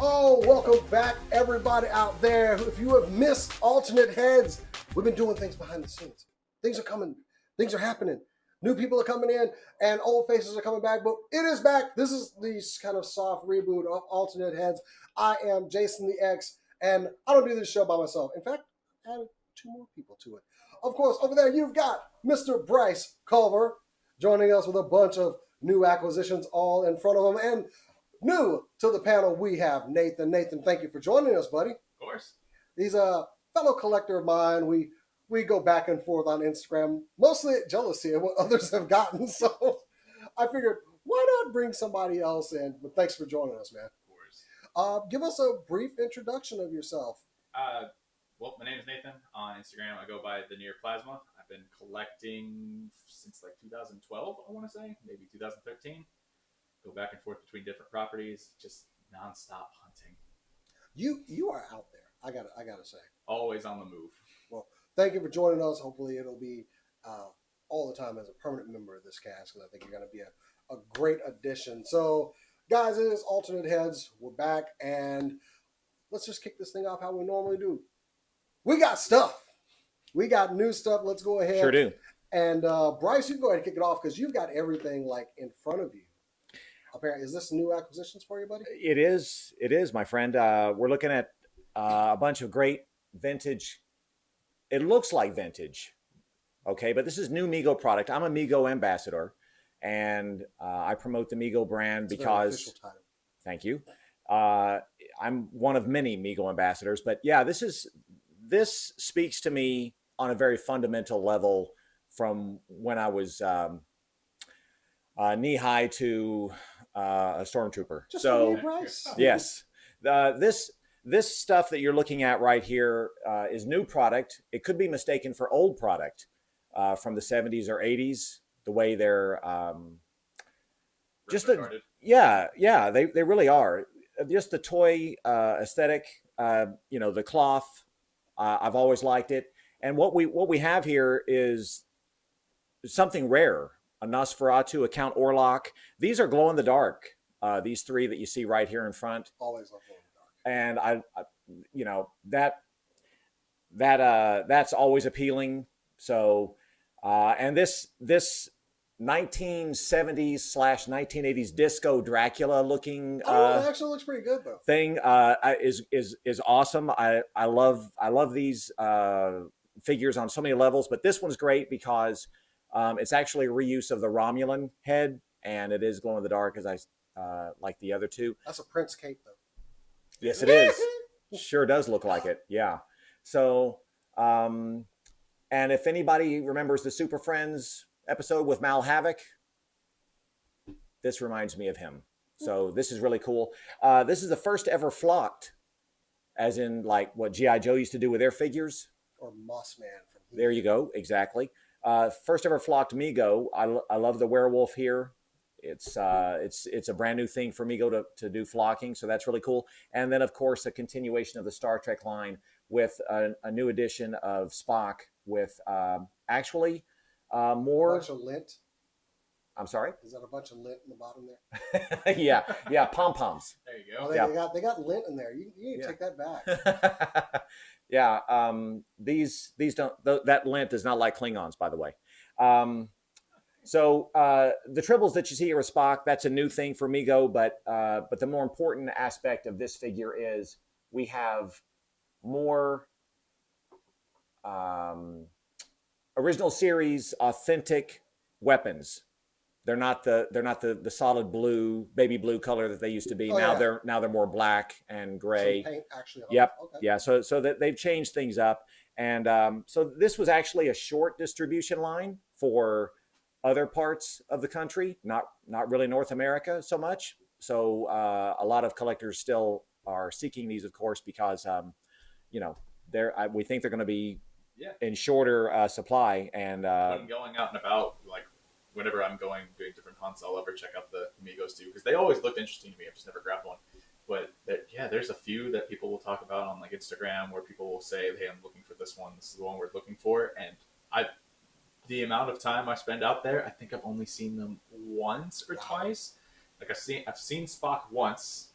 Oh, welcome back, everybody out there. If you have missed alternate heads, we've been doing things behind the scenes. Things are coming, things are happening. New people are coming in, and old faces are coming back. But it is back. This is the kind of soft reboot of alternate heads. I am Jason the X, and I don't do this show by myself. In fact, I added two more people to it. Of course, over there you've got Mr. Bryce Culver joining us with a bunch of new acquisitions all in front of him, and new to the panel, we have Nathan. Nathan, thank you for joining us, buddy. Of course. He's a fellow collector of mine. We go back and forth on Instagram, mostly at jealousy of what others have gotten. So I figured, why not bring somebody else in? But thanks for joining us, man. Of course. Give us a brief introduction of yourself. Well, my name is Nathan. On Instagram, I go by the Near Plasma. I've been collecting since like 2012, I want to say, maybe 2013. Go back and forth between different properties, just nonstop hunting. You are out there. I gotta say, always on the move. Well, thank you for joining us. Hopefully, it'll be all the time as a permanent member of this cast, because I think you're going to be a great addition. So, guys, it is Alternate Heads. We're back, and let's just kick this thing off how we normally do. We got stuff. We got new stuff. Let's go ahead. Sure do. And Bryce, you can go ahead and kick it off because you've got everything like in front of you. Apparently, is this new acquisitions for you, buddy? It is, my friend. We're looking at a bunch of great vintage. It looks like vintage, okay, but this is new Mego product. I'm a Mego ambassador, and I promote the Mego brand because. Official title. Thank you. I'm one of many Mego ambassadors, but yeah, this speaks to me on a very fundamental level from when I was knee high to a stormtrooper. Just so Bryce. Yes, this stuff that you're looking at right here is new product. It could be mistaken for old product from the 70s or 80s. The way they're just they really are. Just the toy aesthetic, the cloth. I've always liked it, and what we have here is something rare. A Nosferatu, a Count Orlok. These are glow in the dark. These three that you see right here in front. Always love glow in the And dark. that's always appealing. So, and this 1970s/1980s disco Dracula looking it actually looks pretty good though. Thing is awesome. I love these figures on so many levels, but this one's great because it's actually a reuse of the Romulan head, and it is glow in the dark as I like the other two. That's a Prince cape though. Yes, it is. Sure does look like it. Yeah. So, and if anybody remembers the Super Friends episode with Mal Havoc, this reminds me of him. So this is really cool. This is the first ever flocked, as in like what G.I. Joe used to do with their figures. Or Moss Man from here. There you go. Exactly. First ever flocked Mego. I love the werewolf here. It's a brand new thing for Mego to do flocking, so that's really cool. And then of course a continuation of the Star Trek line with a new edition of Spock with actually more. A bunch of lint. I'm sorry. Is that a bunch of lint in the bottom there? yeah, pom poms. There you go. They got lint in there. You need to take that back. Yeah, these don't. That lint is not like Klingons, by the way. So the tribbles that you see here with Spock, that's a new thing for Mego, but the more important aspect of this figure is we have more original series authentic weapons. They're not the solid blue, baby blue color that they used to be. They're more black and gray. Some paint actually on Yep. Okay. Yeah. So that they've changed things up, and so this was actually a short distribution line for other parts of the country, not really North America so much. So a lot of collectors still are seeking these, of course, because we think they're going to be in shorter supply. And when I'm going out and about, like whenever I'm doing different hunts, I'll ever check out the Migos too, because they always looked interesting to me. I've just never grabbed one. But there's a few that people will talk about on like Instagram where people will say, "Hey, I'm looking for this one. This is the one we're looking for." And the amount of time I spend out there, I think I've only seen them once or twice. Like I've seen Spock once,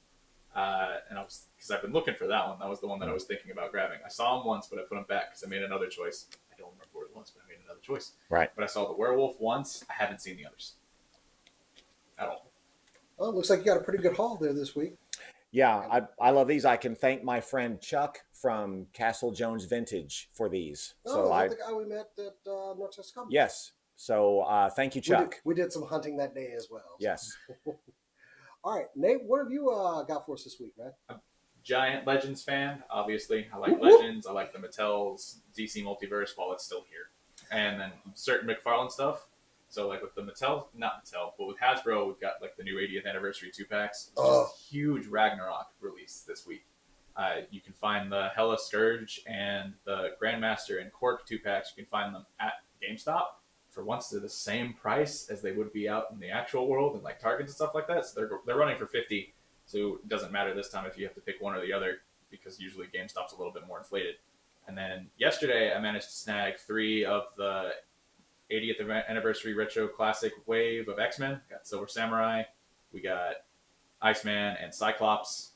And I was, because I've been looking for that one. That was the one that I was thinking about grabbing. I saw him once, but I put him back because I made another choice. I don't remember what it was, but I made another choice. Right. But I saw the werewolf once. I haven't seen the others at all. Well, it looks like you got a pretty good haul there this week. Yeah, I love these. I can thank my friend Chuck from Castle Jones Vintage for these. Oh, is that the guy we met at Northwest Comics? Yes. So thank you, Chuck. We did some hunting that day as well. So. Yes. All right, Nate, what have you got for us this week, man? I'm a giant Legends fan, obviously. I like Legends. I like the Mattel's DC Multiverse while it's still here. And then certain McFarlane stuff. So like with the Mattel, not Mattel, but with Hasbro, we've got like the new 80th anniversary 2-packs. It's just a huge Ragnarok release this week. You can find the Hela Scourge and the Grandmaster and Cork 2-packs. You can find them at GameStop. For once, they're the same price as they would be out in the actual world and like Targets and stuff like that. So they're running for $50. So it doesn't matter this time if you have to pick one or the other, because usually GameStop's a little bit more inflated. And then yesterday, I managed to snag 3 of the 80th anniversary retro classic wave of X-Men. Got Silver Samurai, we got Iceman, and Cyclops.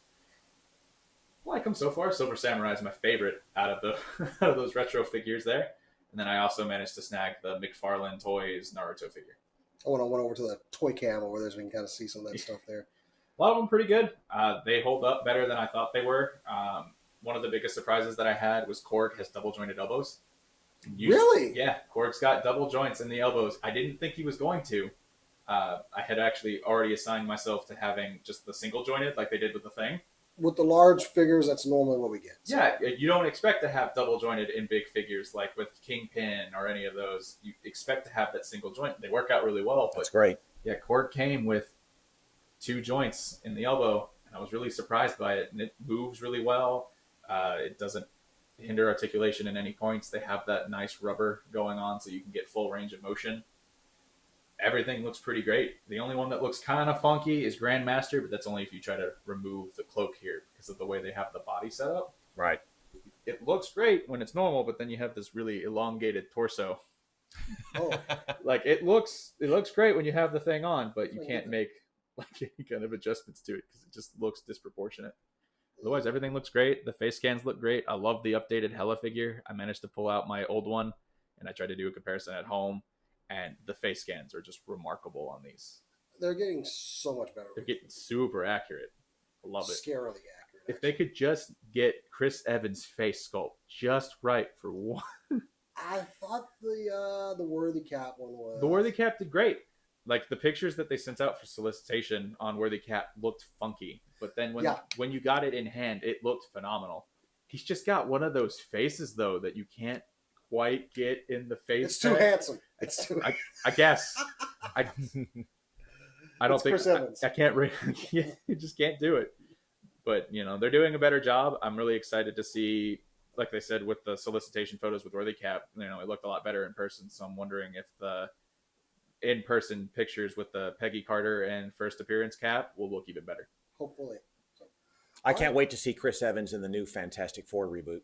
I like them so far. Silver Samurai is my favorite out of the out of those retro figures there. And then I also managed to snag the McFarlane Toys Naruto figure. I went over to the toy cam over there so we can kind of see some of that stuff there. A lot of them pretty good. They hold up better than I thought they were. One of the biggest surprises that I had was Korg has double jointed elbows. Really? Yeah, Korg's got double joints in the elbows. I didn't think he was going to. I had actually already assigned myself to having just the single jointed like they did with the Thing. With the large figures, that's normally what we get. So. Yeah, you don't expect to have double jointed in big figures like with Kingpin or any of those. You expect to have that single joint. They work out really well. That's great. Yeah, Korg came with 2 joints in the elbow, and I was really surprised by it. And it moves really well. It doesn't hinder articulation in any points. They have that nice rubber going on so you can get full range of motion. Everything looks pretty great. The only one that looks kind of funky is Grandmaster, but that's only if you try to remove the cloak here because of the way they have the body set up. Right. It looks great when it's normal, but then you have this really elongated torso. Oh. Like it looks great when you have the thing on, but you can't make like any kind of adjustments to it because it just looks disproportionate. Otherwise, everything looks great. The face scans look great. I love the updated Hela figure. I managed to pull out my old one, and I tried to do a comparison at home. And the face scans are just remarkable on these. They're getting so much better. They're getting super accurate. I love it. Scarily accurate. If they could just get Chris Evans' face sculpt just right for one. I thought the Worthy Cap one was. The Worthy Cap did great. Like the pictures that they sent out for solicitation on Worthy Cap looked funky. But then when you got it in hand, it looked phenomenal. He's just got one of those faces, though, that you can't quite get in the face. It's too handsome. It's too. I guess. I don't think Chris Evans. I can't. You just can't do it. But they're doing a better job. I'm really excited to see, like they said with the solicitation photos with Worthy Cap. It looked a lot better in person. So I'm wondering if the in-person pictures with the Peggy Carter and first appearance Cap will look even better. Hopefully. So, I can't wait to see Chris Evans in the new Fantastic Four reboot.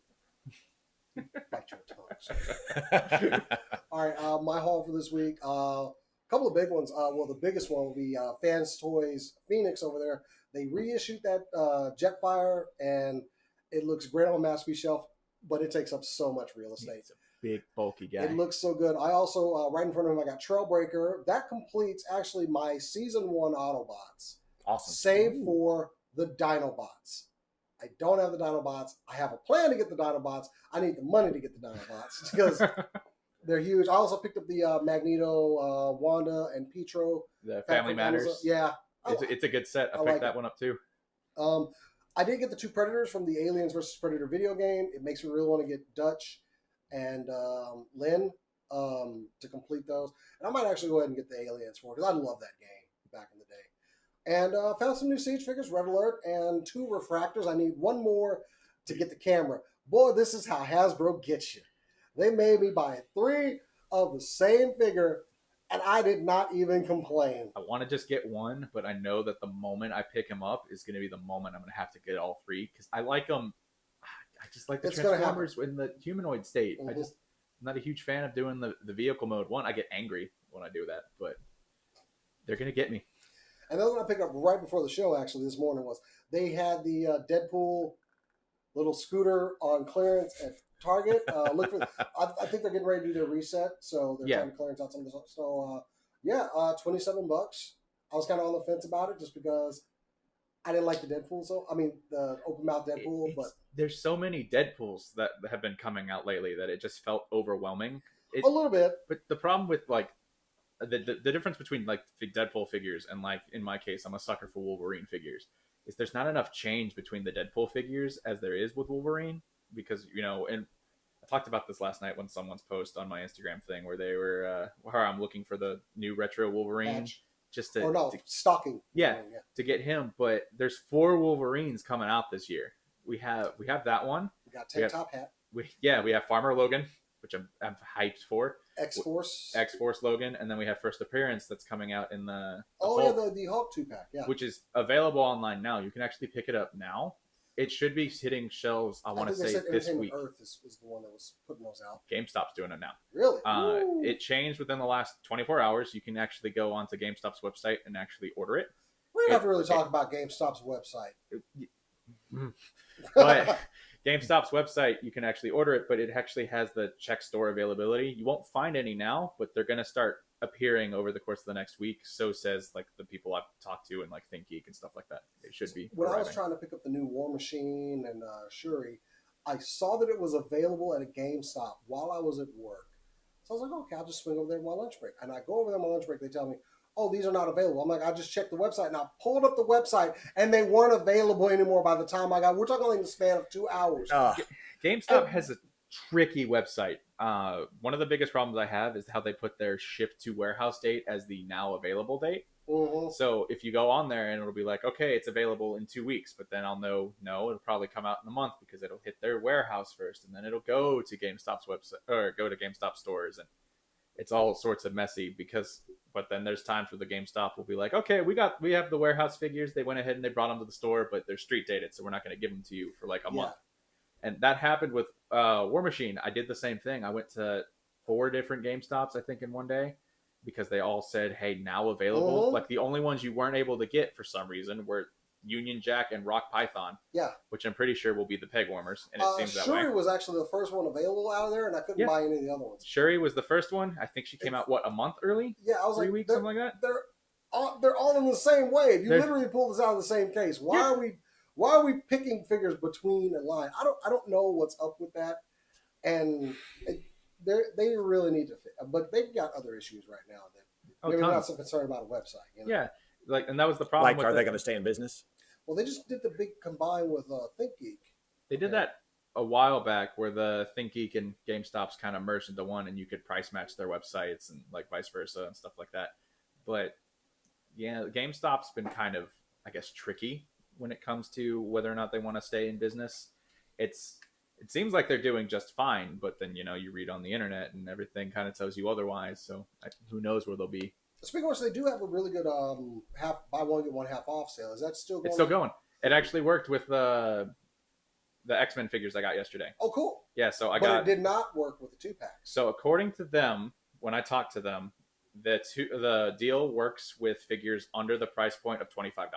Bite your tongues. All right, my haul for this week. A couple of big ones. Well, the biggest one will be Fans Toys Phoenix over there. They reissued that Jetfire, and it looks great on a masterpiece shelf, but it takes up so much real estate. It's a big, bulky guy. It looks so good. I also, right in front of him, I got Trailbreaker. That completes actually my Season 1 Autobots. Awesome. Save for the Dinobots. I don't have the Dinobots. I have a plan to get the Dinobots. I need the money to get the Dinobots because they're huge. I also picked up the Magneto, Wanda, and Pietro. The Family Matters. Amazon. Yeah. It's a good set. I picked that one up too. I did get the 2 Predators from the Aliens vs. Predator video game. It makes me really want to get Dutch and Lynn to complete those. And I might actually go ahead and get the Aliens for it because I love that game back in the day. And found some new Siege figures, Red Alert, and 2 Refractors. I need 1 more to get the camera. Boy, this is how Hasbro gets you. They made me buy 3 of the same figure, and I did not even complain. I want to just get 1, but I know that the moment I pick him up is going to be the moment I'm going to have to get all 3 because I like them. I just like the Transformers in the humanoid state. Mm-hmm. I'm not a huge fan of doing the vehicle mode. 1, I get angry when I do that, but they're going to get me. And the other one I picked up right before the show, actually, this morning was they had the Deadpool little scooter on clearance at Target. Look for. I think they're getting ready to do their reset, so they're trying to clearance out some of this stuff. So $27. I was kind of on the fence about it just because I didn't like the Deadpool. So I mean the open mouth Deadpool, but there's so many Deadpools that have been coming out lately that it just felt overwhelming. A little bit. But the problem with like the difference between like Deadpool figures and like in my case, I'm a sucker for Wolverine figures. Is there's not enough change between the Deadpool figures as there is with Wolverine, because and I talked about this last night when someone's post on my Instagram thing where they were where I'm looking for the new retro Wolverine just to stocking to get him, but there's 4 Wolverines coming out this year. We have that one. We got tank top hat. We have Farmer Logan, which I'm hyped for. X-Force Logan, and then we have First Appearance that's coming out in the Hulk, the Hulk 2-pack, which is available online now. You can actually pick it up now. It should be hitting shelves, I want to say, this week. Earth was the one that was putting those out. GameStop's doing it now. Really? It changed within the last 24 hours. You can actually go onto GameStop's website and actually order it. We don't have to really talk about GameStop's website. But GameStop's website, you can actually order it, but it actually has the check store availability. You won't find any now, but they're going to start appearing over the course of the next week. So says like the people I've talked to and like ThinkGeek and stuff like that. It should be. When I was trying to pick up the new War Machine and Shuri, I saw that it was available at a GameStop while I was at work. So I was like, okay, I'll just swing over there on my lunch break. And I go over there on my lunch break. They tell me, oh, these are not available. I'm like, I just checked the website, and I pulled up the website, and they weren't available anymore by the time I got. We're talking like in the span of 2 hours. GameStop has a tricky website. One of the biggest problems I have is how they put their ship to warehouse date as the now available date. Mm-hmm. So if you go on there and it'll be like, okay, it's available in 2 weeks, but then I'll know, no, it'll probably come out in a month because it'll hit their warehouse first, and then it'll go to GameStop's website or go to GameStop stores, and it's all sorts of messy but then there's times where the GameStop will be like, okay, we have the warehouse figures. They went ahead and they brought them to the store, but they're street dated, so we're not going to give them to you for like a month. And that happened with War Machine. I did the same thing. I went to 4 different GameStops, I think, in one day, because they all said, hey, now available. Mm-hmm. Like the only ones you weren't able to get for some reason were Union Jack and Rock Python. Yeah. Which I'm pretty sure will be the peg warmers. And it seems that way. Shuri was actually the first one available out of there, and I couldn't buy any of the other ones. Shuri was the first one. I think she came out, a month early? Yeah, I was 3 weeks, something like that? They're all in the same wave. You literally pulled this out of the same case. Why are we picking figures between a line? I don't know what's up with that. And they really need to fit. But they've got other issues right now that maybe not so concerned about a website. You know? Yeah. And that was the problem. Like, are they going to stay in business? Well, they just did the big combine with ThinkGeek. They did that a while back where the ThinkGeek and GameStop's kind of merged into one, and you could price match their websites and like vice versa and stuff like that. But yeah, GameStop's been kind of, I guess, tricky when it comes to whether or not they want to stay in business. It seems like they're doing just fine, but then, you read on the internet and everything kind of tells you otherwise. So who knows where they'll be. Speaking of which, they do have a really good buy one get one half off sale. Is that still going? It's still going. It actually worked with the X-Men figures I got yesterday. Oh, cool. Yeah, so But it did not work with the 2-pack. So according to them, when I talked to them, the deal works with figures under the price point of $25.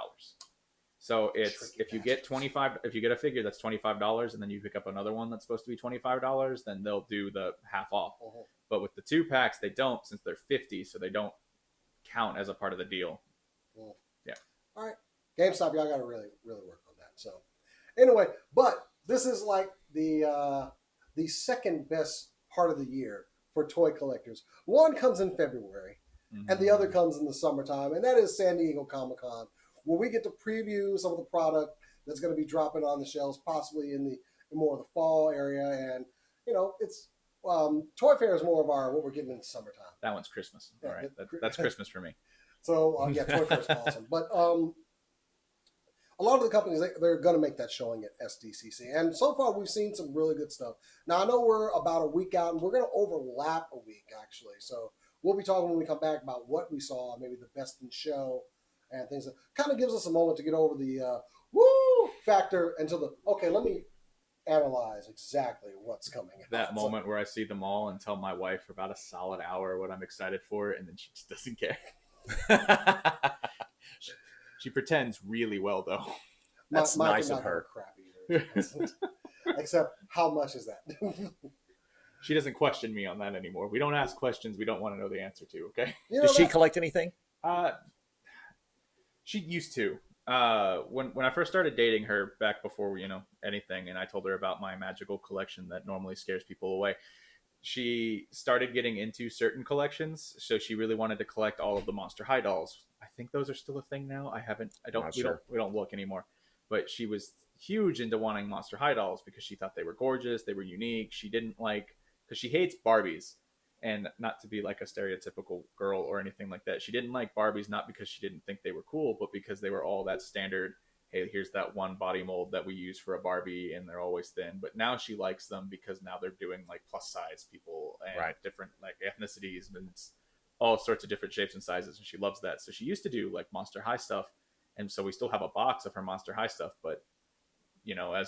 So it's if you get a figure that's $25 and then you pick up another one that's supposed to be $25, then they'll do the half off. Uh-huh. But with the 2-packs, they don't, since they're $50, so they don't count as a part of the deal. Cool. Yeah. All right. GameStop, y'all got to really, really work on that. So anyway, but this is like the second best part of the year for toy collectors. One comes in February, and the other comes in the summertime, and that is San Diego Comic-Con, where we get to preview some of the product that's going to be dropping on the shelves, possibly in more of the fall area. And, it's Toy Fair is more of what we're getting in the summertime. That one's Christmas. All right. That's Christmas for me. So, Toy Fair is awesome. But a lot of the companies, they're going to make that showing at SDCC. And so far, we've seen some really good stuff. Now, I know we're about a week out, and we're going to overlap a week, actually. So we'll be talking when we come back about what we saw, maybe the best in show and things. That kind of gives us a moment to get over the woo factor until let me analyze exactly what's coming. That moment where I see them all and tell my wife for about a solid hour what I'm excited for, and then she just doesn't care. She pretends really well, though. That's Mine nice did of not go her. crap either. Except, how much is that? She doesn't question me on that anymore. We don't ask questions we don't want to know the answer to, okay? You know Does she that- collect anything? She used to. When I first started dating her back before anything, and I told her about my magical collection that normally scares people away, she started getting into certain collections. So she really wanted to collect all of the Monster High dolls. I think those are still a thing now. We don't look anymore. But she was huge into wanting Monster High dolls because she thought they were gorgeous, they were unique. She didn't like, because she hates Barbies. And not to be like a stereotypical girl or anything like that. She didn't like Barbies, not because she didn't think they were cool, but because they were all that standard, hey, here's that one body mold that we use for a Barbie, and they're always thin. But now she likes them because now they're doing like plus size people and different like ethnicities, and it's all sorts of different shapes and sizes, and she loves that. So she used to do like Monster High stuff, and so we still have a box of her Monster High stuff, but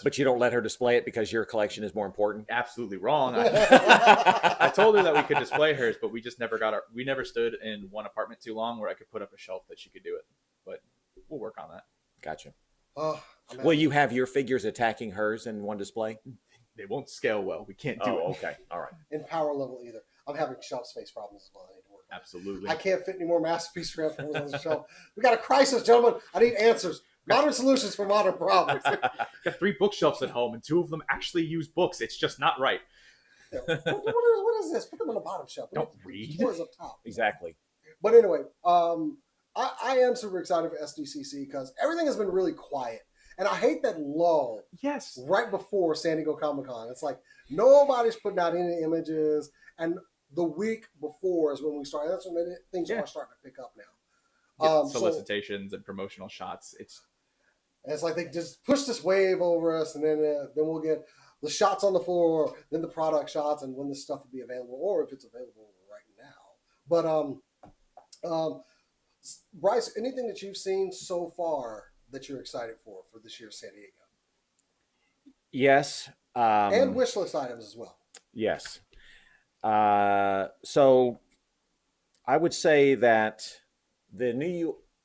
But you don't let her display it because your collection is more important. Absolutely wrong. I told her that we could display hers, but we just never we never stood in one apartment too long where I could put up a shelf that she could do it. But we'll work on that. Gotcha. Oh, Will you have your figures attacking hers in one display? They won't scale well. We can't do it. Okay. All right. in power level either. I'm having shelf space problems as well. I need to work on. Absolutely. I can't fit any more masterpiece transformers on the shelf. We got a crisis, gentlemen. I need answers. Modern solutions for modern problems. Got 3 bookshelves at home, and 2 of them actually use books. It's just not right. What is this? Put them on the bottom shelf. Don't read. What is up top? Exactly. But anyway, I am super excited for SDCC because everything has been really quiet. And I hate that lull Yes. right before San Diego Comic-Con. It's like nobody's putting out any images. And the week before is when we start. That's when things are starting to pick up now. Solicitations and promotional shots. It's like they just push this wave over us, and then we'll get the shots on the floor, then the product shots, and when this stuff will be available, or if it's available right now. But Bryce, anything that you've seen so far that you're excited for this year's San Diego? Yes. And wish list items as well. Yes. So I would say that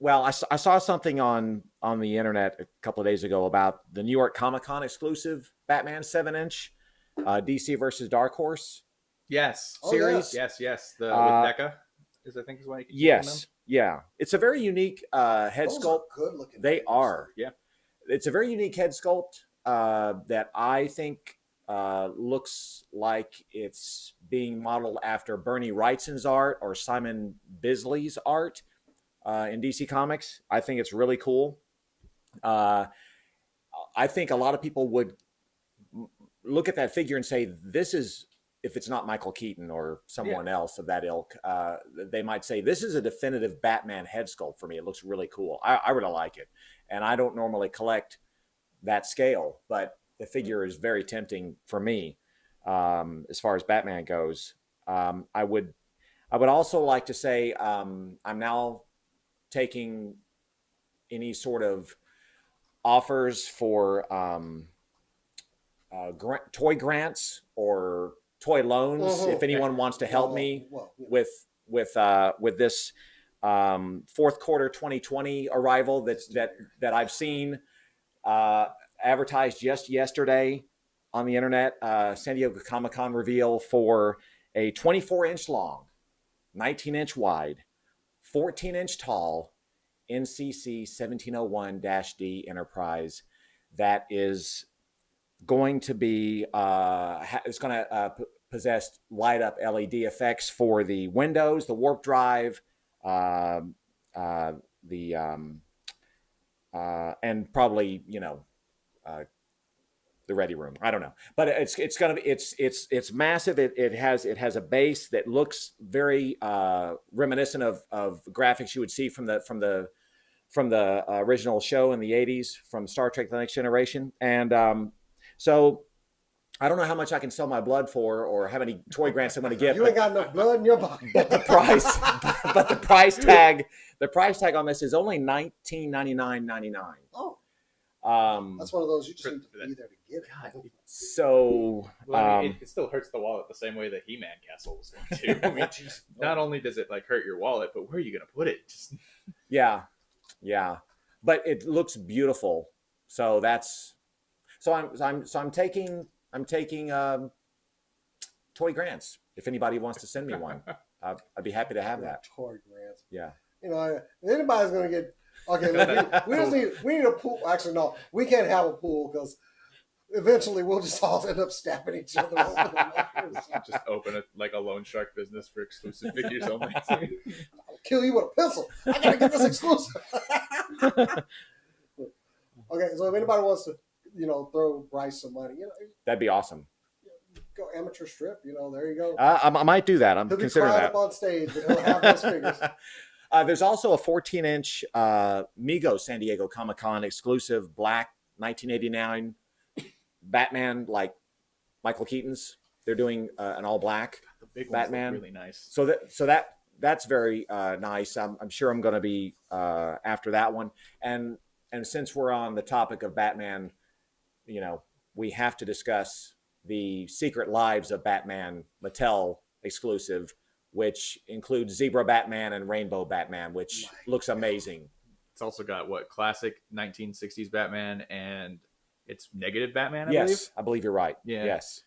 I saw something on the internet a couple of days ago about the New York Comic Con exclusive Batman 7-inch DC versus Dark Horse Yes. series. Yes. The with NECA is I think is what. Yes. Yeah. It's a very unique head Those sculpt. are good looking. They figures. are. Yeah. It's a very unique head sculpt that I think looks like it's being modeled after Bernie Wrightson's art or Simon Bisley's art in DC Comics. I think it's really cool. I think a lot of people would look at that figure and say, this is, if it's not Michael Keaton or someone else of that ilk, they might say, this is a definitive Batman head sculpt for me. It looks really cool. I really like it. And I don't normally collect that scale, but the figure is very tempting for me as far as Batman goes. I would also like to say I'm now taking any sort of offers for toy grants or toy loans. If anyone wants to help me with this fourth quarter 2020 arrival that I've seen advertised just yesterday on the internet, San Diego Comic-Con reveal for a 24-inch long, 19-inch wide, 14-inch tall NCC 1701-D Enterprise that is going to be it's going to possess light up LED effects for the windows, the warp drive, and probably the ready room. I don't know, but it's going to be it's massive. It has a base that looks very reminiscent of graphics you would see from the original show in the 80s from Star Trek: The Next Generation. And so I don't know how much I can sell my blood for or how many toy grants I'm going to get. You ain't got enough blood in your body. But the price tag on this is only $19.99.99. Oh. That's one of those you just need to be there to get it. So it still hurts the wallet the same way the He-Man castle was going to. I mean, not only does it hurt your wallet, but where are you going to put it? Yeah. Yeah, but it looks beautiful. So that's I'm taking toy grants. If anybody wants to send me one, I'd be happy to have that. Toy grants. Yeah. You know, if anybody's going to get okay. Look, we just need a pool. Actually, no, we can't have a pool because eventually we'll just all end up stabbing each other over the lockers. Just open a loan shark business for exclusive figures only. I'll kill you with a pencil. I gotta get this exclusive. Okay, so if anybody wants to, throw Bryce some money, That'd be awesome. go amateur strip. There you go. I might do that. I'm He'll be considering crying that. up on stage, but he'll have those figures. There's also a 14-inch Mego San Diego Comic-Con exclusive black 1989 Batman, like Michael Keaton's. They're doing an all black The big ones Batman. look really nice. So that's very nice. I'm sure I'm going to be after that one. And since we're on the topic of Batman, we have to discuss the Secret Lives of Batman Mattel exclusive, which includes Zebra Batman and Rainbow Batman, which looks amazing. It's also got classic 1960s Batman, and it's negative Batman. I Yes, believe. I believe you're right. Yeah. Yes,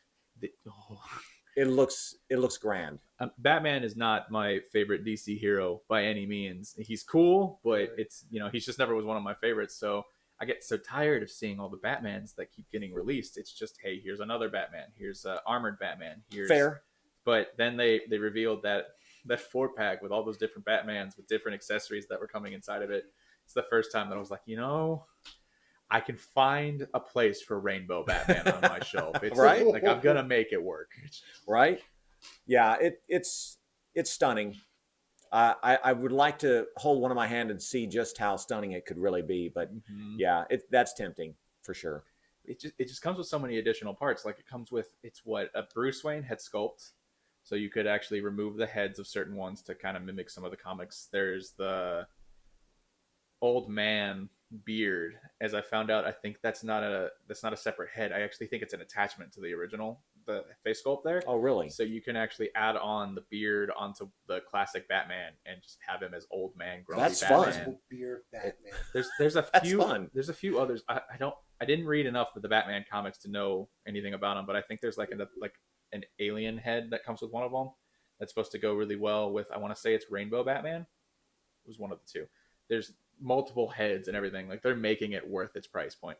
it looks grand. Batman is not my favorite DC hero by any means. He's cool, but it's he's just never was one of my favorites. So I get so tired of seeing all the Batmans that keep getting released. It's just, hey, here's another Batman. Here's armored Batman. Here's Fair. But then they revealed that 4-pack with all those different Batmans with different accessories that were coming inside of it. It's the first time that I was like, I can find a place for Rainbow Batman on my shelf. It's Right? like I'm gonna make it work. Right? Yeah, it's stunning. I would like to hold one in my hand and see just how stunning it could really be, but yeah, that's tempting for sure. It just comes with so many additional parts. Like it comes with a Bruce Wayne head sculpt, so you could actually remove the heads of certain ones to kind of mimic some of the comics. There's the old man beard. As I found out, I think that's not a separate head. I actually think it's an attachment to the original, the face sculpt there. Oh, really? So you can actually add on the beard onto the classic Batman and just have him as old man grumpy That's Batman. fun. Beard Batman. There's a That's few fun. There's a few others. I didn't read enough of the Batman comics to know anything about them, but I think there's like an alien head that comes with one of them that's supposed to go really well with, I want to say it's Rainbow Batman. It was one of the two. There's multiple heads and everything. Like they're making it worth its price point.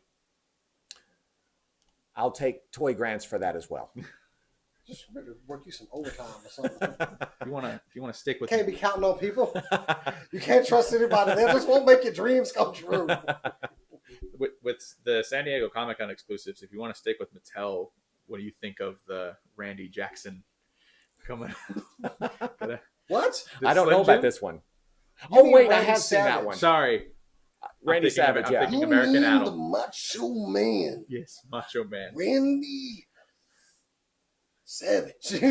I'll take toy grants for that as well. Just work you some overtime or something. If you want to stick with Can't be counting on people. You can't trust anybody. They just won't make your dreams come true. with the San Diego Comic-Con exclusives, if you want to stick with Mattel, what do you think of the Randy Jackson coming? What? I don't know Slim about Jim? this one. You Oh mean wait, I Randy have seen that Savage. one. Sorry, Randy Savage. I'm Yeah. thinking American The Idol. Macho Man. Yes, Macho Man. Randy Savage.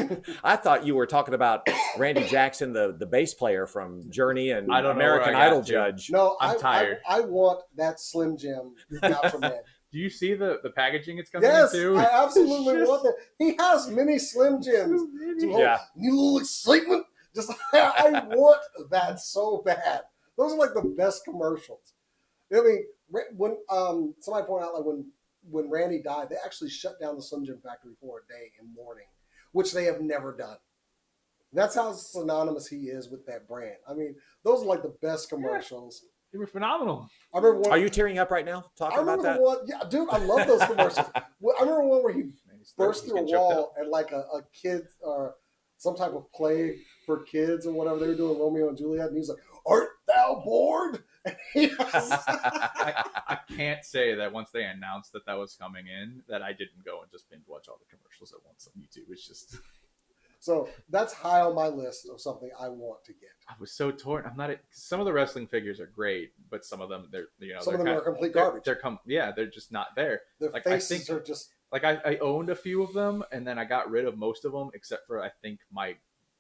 I thought you were talking about Randy Jackson, the bass player from Journey and I don't know American where I got Idol to. judge. No, I'm tired. I want that Slim Jim Macho Man. Do you see the packaging it's coming Yes, into? I absolutely want that. He has many Slim Jims. Yeah. Need a little excitement. Just I want that so bad. Those are like the best commercials. I mean, when somebody pointed out, like when Randy died, they actually shut down the Slim Jim factory for a day in mourning, which they have never done. That's how synonymous he is with that brand. I mean, those are like the best commercials. They were phenomenal. I remember one, Are you tearing up right now talking I about remember that? the one. Yeah, dude, I love those commercials. Well, I remember one where he burst He's through a getting choked up. wall at like a kid or some type of play for kids or whatever they were doing, Romeo and Juliet, and he's like, "Art thou bored?" And he I can't say that once they announced that was coming in, that I didn't go and just binge watch all the commercials at once on YouTube. It's just, So that's high on my list of something I want to get. I was so torn. I'm not. Some of the wrestling figures are great, but some of them Some of them are complete garbage. They're just not there. Their Like, faces are just. Like I owned a few of them, and then I got rid of most of them except for I think my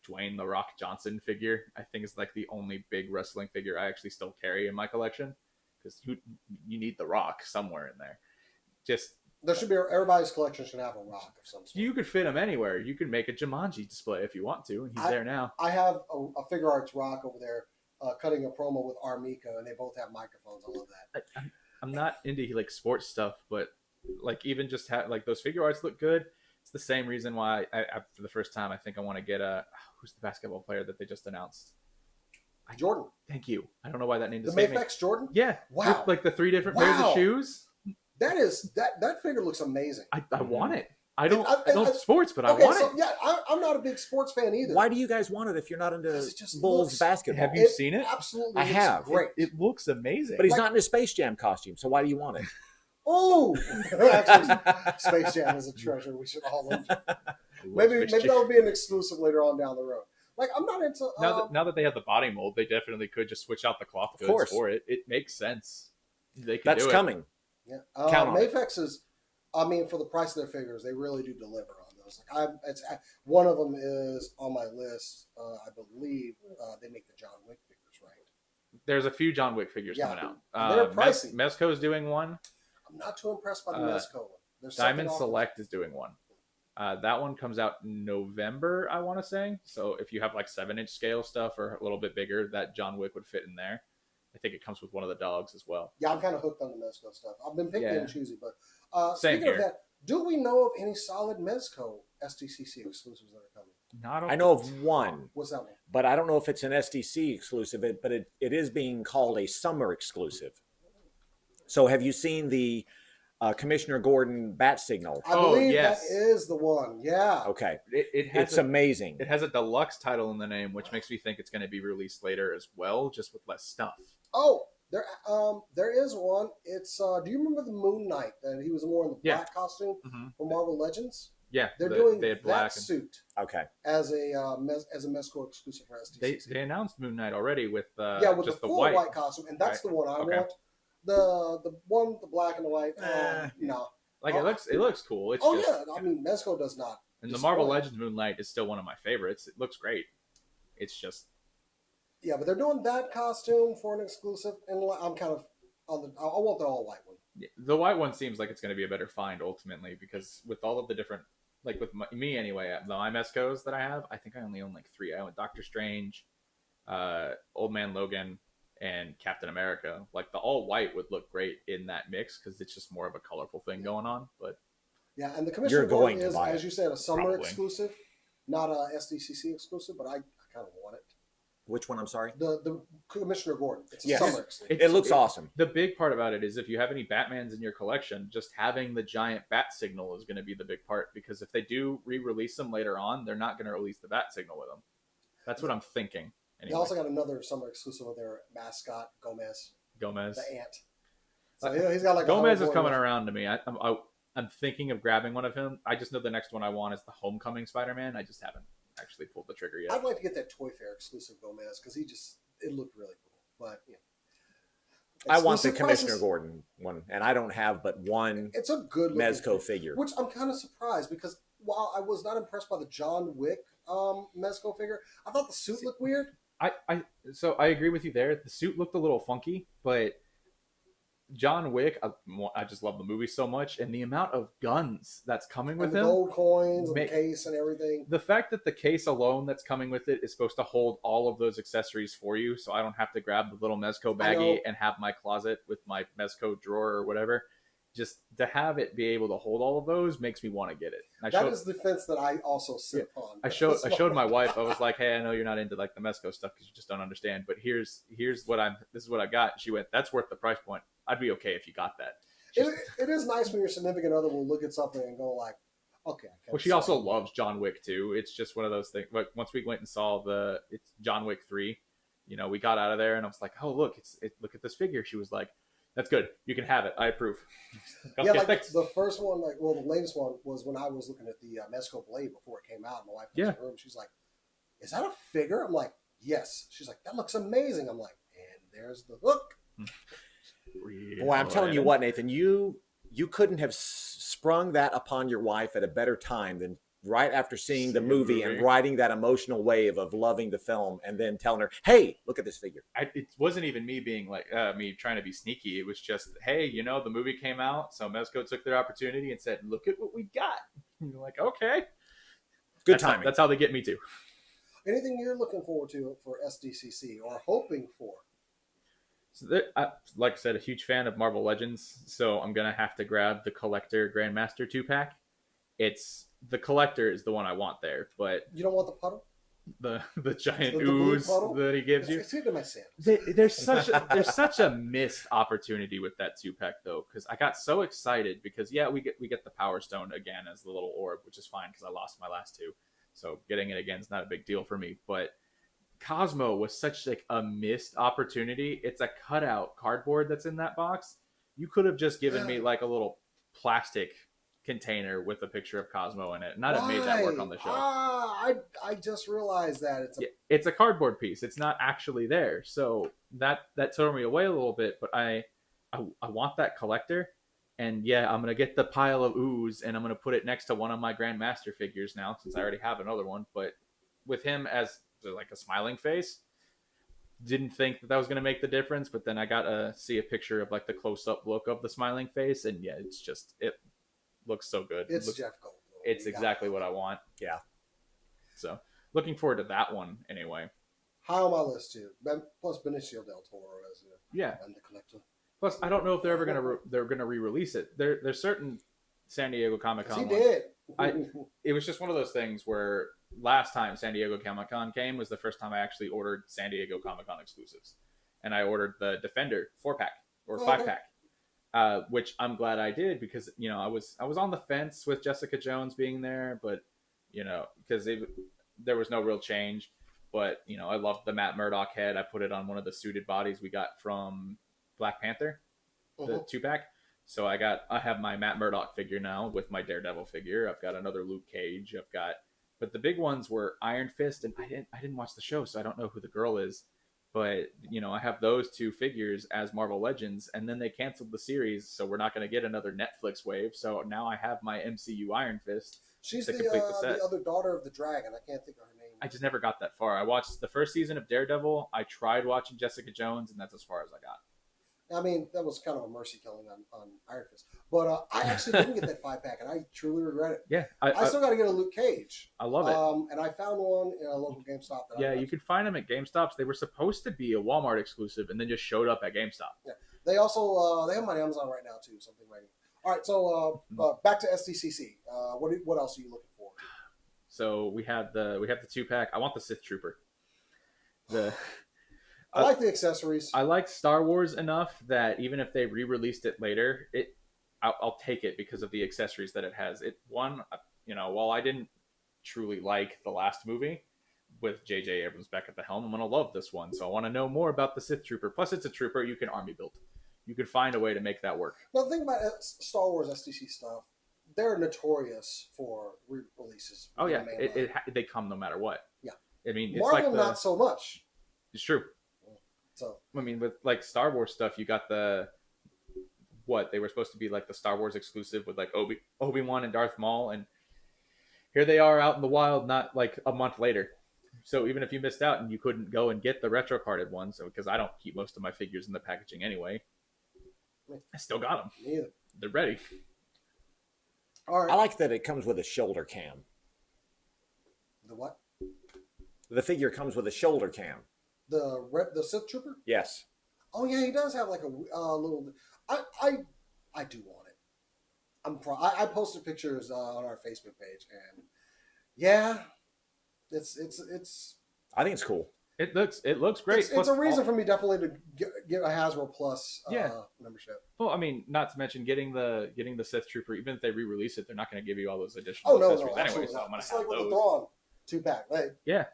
Dwayne "The Rock" Johnson figure. I think is like the only big wrestling figure I actually still carry in my collection, because you need The Rock somewhere in there. Just There should be everybody's collection should have a rock of some sort. you could fit him anywhere. You could make a Jumanji display if you want to, and he's there now. I have a figure arts rock over there cutting a promo with Armika, and they both have microphones. I love that. I'm not into like sports stuff, but like even just like those figure arts look good. It's the same reason why I for the first time I think I want to get who's the basketball player that they just announced? Jordan. Thank you. I don't know why that name The escaped me. Mayflex Jordan? Yeah. Wow. With like the 3 different pairs of shoes. That figure looks amazing. I want it. I don't sports, but I want it. Yeah, I'm not a big sports fan either. Why do you guys want it if you're not into Bulls basketball? Have you seen it? Absolutely. I have. Great. It looks amazing. But he's not in a Space Jam costume, so why do you want it? Oh, actually, Space Jam is a treasure. We should all love it. Maybe that'll be an exclusive later on down the road. Like, I'm not into now that they have the body mold, they definitely could just switch out the cloth goods for it. It makes sense. They could That's do it. coming. Yeah, Count on Mayflex is. I mean, for the price of their figures, they really do deliver on those. Like, one of them is on my list. I believe they make the John Wick figures, right? There's a few John Wick figures coming out. They're pricey. Mezco is doing one. I'm not too impressed by the Mezco one. Diamond Select is doing one. That one comes out in November, I want to say. So if you have like 7-inch scale stuff or a little bit bigger, that John Wick would fit in there. I think it comes with one of the dogs as well. Yeah, I'm kind of hooked on the Mezco stuff. I've been picky and choosy, but Same speaking here. of that, do we know of any solid Mezco SDCC exclusives that are coming? I know of one. What's that one? But I don't know if it's an SDC exclusive, but it is being called a summer exclusive. So have you seen the Commissioner Gordon bat signal? I believe that is the one. Yeah. Okay. It's amazing. It has a deluxe title in the name, which makes me think it's going to be released later as well, just with less stuff. Oh, there is one. It's do you remember the Moon Knight that he was more in the black costume from Marvel Legends? Yeah, they're doing they had black that suit. Okay. As a Mezco exclusive for SDCC. They announced Moon Knight already with with just the full white costume, and that's the one I want. The one with the black and the white. No. Like it looks cool. It's I mean Mezco does not. And the Marvel Legends Moon Knight is still one of my favorites. It looks great. It's just. Yeah, but they're doing that costume for an exclusive, and I'm kind of on the. I want the all white one. Yeah, the white one seems like it's going to be a better find ultimately because with all of the different, like with me anyway, the Mezcos that I have, I think I only own like 3. I own Doctor Strange, Old Man Logan, and Captain America. Like the all white would look great in that mix because it's just more of a colorful thing going on. But yeah, and the Commissioner Gordon is, as you said, a summer exclusive, not a SDCC exclusive, but I kind of want it. Which one? I'm sorry. The Commissioner Gordon. It's a summer exclusive. It looks awesome. The big part about it is if you have any Batmans in your collection, just having the giant bat signal is going to be the big part because if they do re-release them later on, they're not going to release the bat signal with them. That's what I'm thinking. Anyway. They also got another summer exclusive with their mascot, Gomez. The ant. So he's got like Gomez is coming around to me. I'm thinking of grabbing one of him. I just know the next one I want is the Homecoming Spider-Man. I just haven't actually pulled the trigger yet. I'd like to get that Toy Fair exclusive Gomez because it looked really cool. But I want the Commissioner Gordon one, and I don't have but one. It's a good Mezco figure, which I'm kind of surprised because while I was not impressed by the John Wick Mezco figure, I thought the suit looked weird. So I agree with you there. The suit looked a little funky, but John Wick, I just love the movie so much, and the amount of guns that's coming with and the him, gold coins, and the case, and everything. The fact that the case alone that's coming with it is supposed to hold all of those accessories for you, so I don't have to grab the little Mezco baggie and have my closet with my Mezco drawer or whatever. Just to have it be able to hold all of those makes me want to get it. That is the fence that I also sit on. I showed my wife. I was like, "Hey, I know you're not into like the Mezco stuff because you just don't understand, but here's what this is what I got." And she went, "That's worth the price point. I'd be okay if you got that." It is nice when your significant other will look at something and go like, "Okay." Well, she also loves John Wick too. It's just one of those things. Like once we went and saw it's John Wick 3, we got out of there and I was like, "Oh look, look at this figure." She was like, "That's good. You can have it. I approve." Yeah, like the first one, the latest one was when I was looking at the Mezco Blade before it came out. My wife was in the room. She's like, "Is that a figure?" I'm like, "Yes." She's like, "That looks amazing." I'm like, "And there's the hook." Boy, I'm telling you what, Nathan, you couldn't have sprung that upon your wife at a better time than right after seeing the movie and riding that emotional wave of loving the film and then telling her, "Hey, look at this figure." It wasn't even me being like me trying to be sneaky. It was just, "Hey, the movie came out, so Mezco took their opportunity and said, 'Look at what we got.'" And you're like, "Okay." Good timing. That's how they get me too. Anything you're looking forward to for SDCC or hoping for? So like I said, a huge fan of Marvel Legends, so I'm gonna have to grab the Collector Grandmaster 2-pack. It's the Collector is the one I want there, but You don't want the puddle? the giant The blue ooze puddle? that he gives you. It's getting to my sandals. There's such a missed opportunity with that 2-pack though, because I got so excited because we get the Power Stone again as the little orb, which is fine because I lost my last two, so getting it again is not a big deal for me. But Cosmo was such like a missed opportunity. It's a cutout cardboard that's in that box. You could have just given me like a little plastic container with a picture of Cosmo in it, and I'd have made that work on the show. I just realized that It's a cardboard piece. It's not actually there, so that tore me away a little bit. But I want that Collector, and I'm gonna get the pile of ooze, and I'm gonna put it next to one of my Grandmaster figures now, since I already have another one. But with him as like a smiling face, didn't think that was gonna make the difference. But then I got to see a picture of like the close-up look of the smiling face, and it looks so good. It's Jeff Goldblum. It's exactly what I want. Yeah. So looking forward to that one anyway. High on my list too. Plus Benicio del Toro as and the Collector. Plus, I don't know if they're ever gonna re-release it. There's certain San Diego Comic Con. He did. It was just one of those things where last time San Diego Comic Con came was the first time I actually ordered San Diego Comic Con exclusives, and I ordered the Defender 4-pack or 5-pack, which I'm glad I did because I was on the fence with Jessica Jones being there, but because there was no real change. But I loved the Matt Murdock head. I put it on one of the suited bodies we got from Black Panther, the 2-pack. So I have my Matt Murdock figure now with my Daredevil figure. I've got another Luke Cage. But the big ones were Iron Fist, and I didn't watch the show, so I don't know who the girl is. But I have those two figures as Marvel Legends, and then they canceled the series, so we're not going to get another Netflix wave. So now I have my MCU Iron Fist. She's to complete the set. The other daughter of the dragon. I can't think of her name. I just never got that far. I watched the first season of Daredevil. I tried watching Jessica Jones, and that's as far as I got. I mean, that was kind of a mercy killing on Iron Fist. But I actually didn't get that 5-pack, and I truly regret it. Yeah. I still got to get a Luke Cage. I love it. And I found one in a local GameStop. You could find them at GameStops. They were supposed to be a Walmart exclusive, and then just showed up at GameStop. Yeah. They also they have them on Amazon right now, too. Something right. All right, so back to SDCC. What else are you looking for? So we have the 2-pack. I want the Sith Trooper. I like the accessories. I like Star Wars enough that even if they re-released it later, I'll take it because of the accessories that it has. While I didn't truly like the last movie with J.J. Abrams back at the helm, I'm gonna love this one. So I want to know more about the Sith Trooper. Plus, it's a trooper you can army build. You could find a way to make that work. Now, the thing about Star Wars SDC stuff, they're notorious for re-releases. Oh yeah, they come no matter what. Yeah, I mean, it's Marvel like not so much. It's true. So I mean, with like Star Wars stuff, you got they were supposed to be like the Star Wars exclusive with like Obi-Wan and Darth Maul, and here they are out in the wild, not like a month later. So even if you missed out and you couldn't go and get the retro carded one, so because I don't keep most of my figures in the packaging anyway, I still got them. Me either. They're ready. All right. I like that it comes with a shoulder cam. The what? The figure comes with a shoulder cam. The Sith Trooper? Yes. Oh yeah, he does have like a little. I do want it. I posted pictures on our Facebook page, and yeah, it's. I think it's cool. It looks great. It's a reason for me definitely to get a Hasbro Plus membership. Well, I mean, not to mention getting the Sith Trooper. Even if they re-release it, they're not going to give you all those additional accessories anyway. So I'm going to have like those. With the Thrawn 2-pack. Yeah.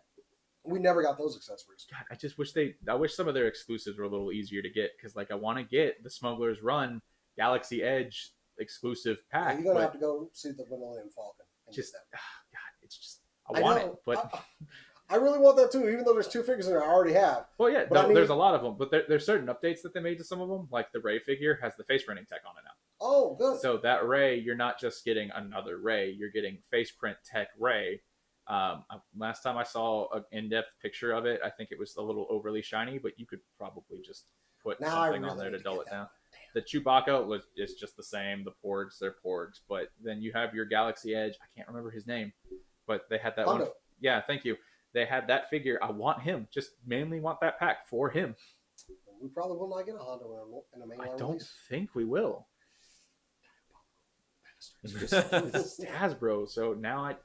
We never got those accessories. God, I just wish I wish some of their exclusives were a little easier to get because, like, I want to get the Smuggler's Run Galaxy Edge exclusive pack. You're gonna have to go see the Millennium Falcon. God, it's just I want it, but I really want that too. Even though there's 2 figures in there, I already have. Well, yeah, there's a lot of them, but there's certain updates that they made to some of them. Like the Rey figure has the face printing tech on it now. Oh, good. So that Rey, you're not just getting another Rey, you're getting face print tech Rey. Last time I saw an in-depth picture of it, I think it was a little overly shiny, but you could probably just put something on there to dull it down. The Chewbacca is just the same. The Porgs, they're Porgs. But then you have your Galaxy Edge. I can't remember his name, but they had that Hondo. one. Yeah, thank you. they had that figure. I want him. Just mainly want that pack for him. We probably will not get a Hondo in a mainline I don't release. think we will. It's Hasbro. So now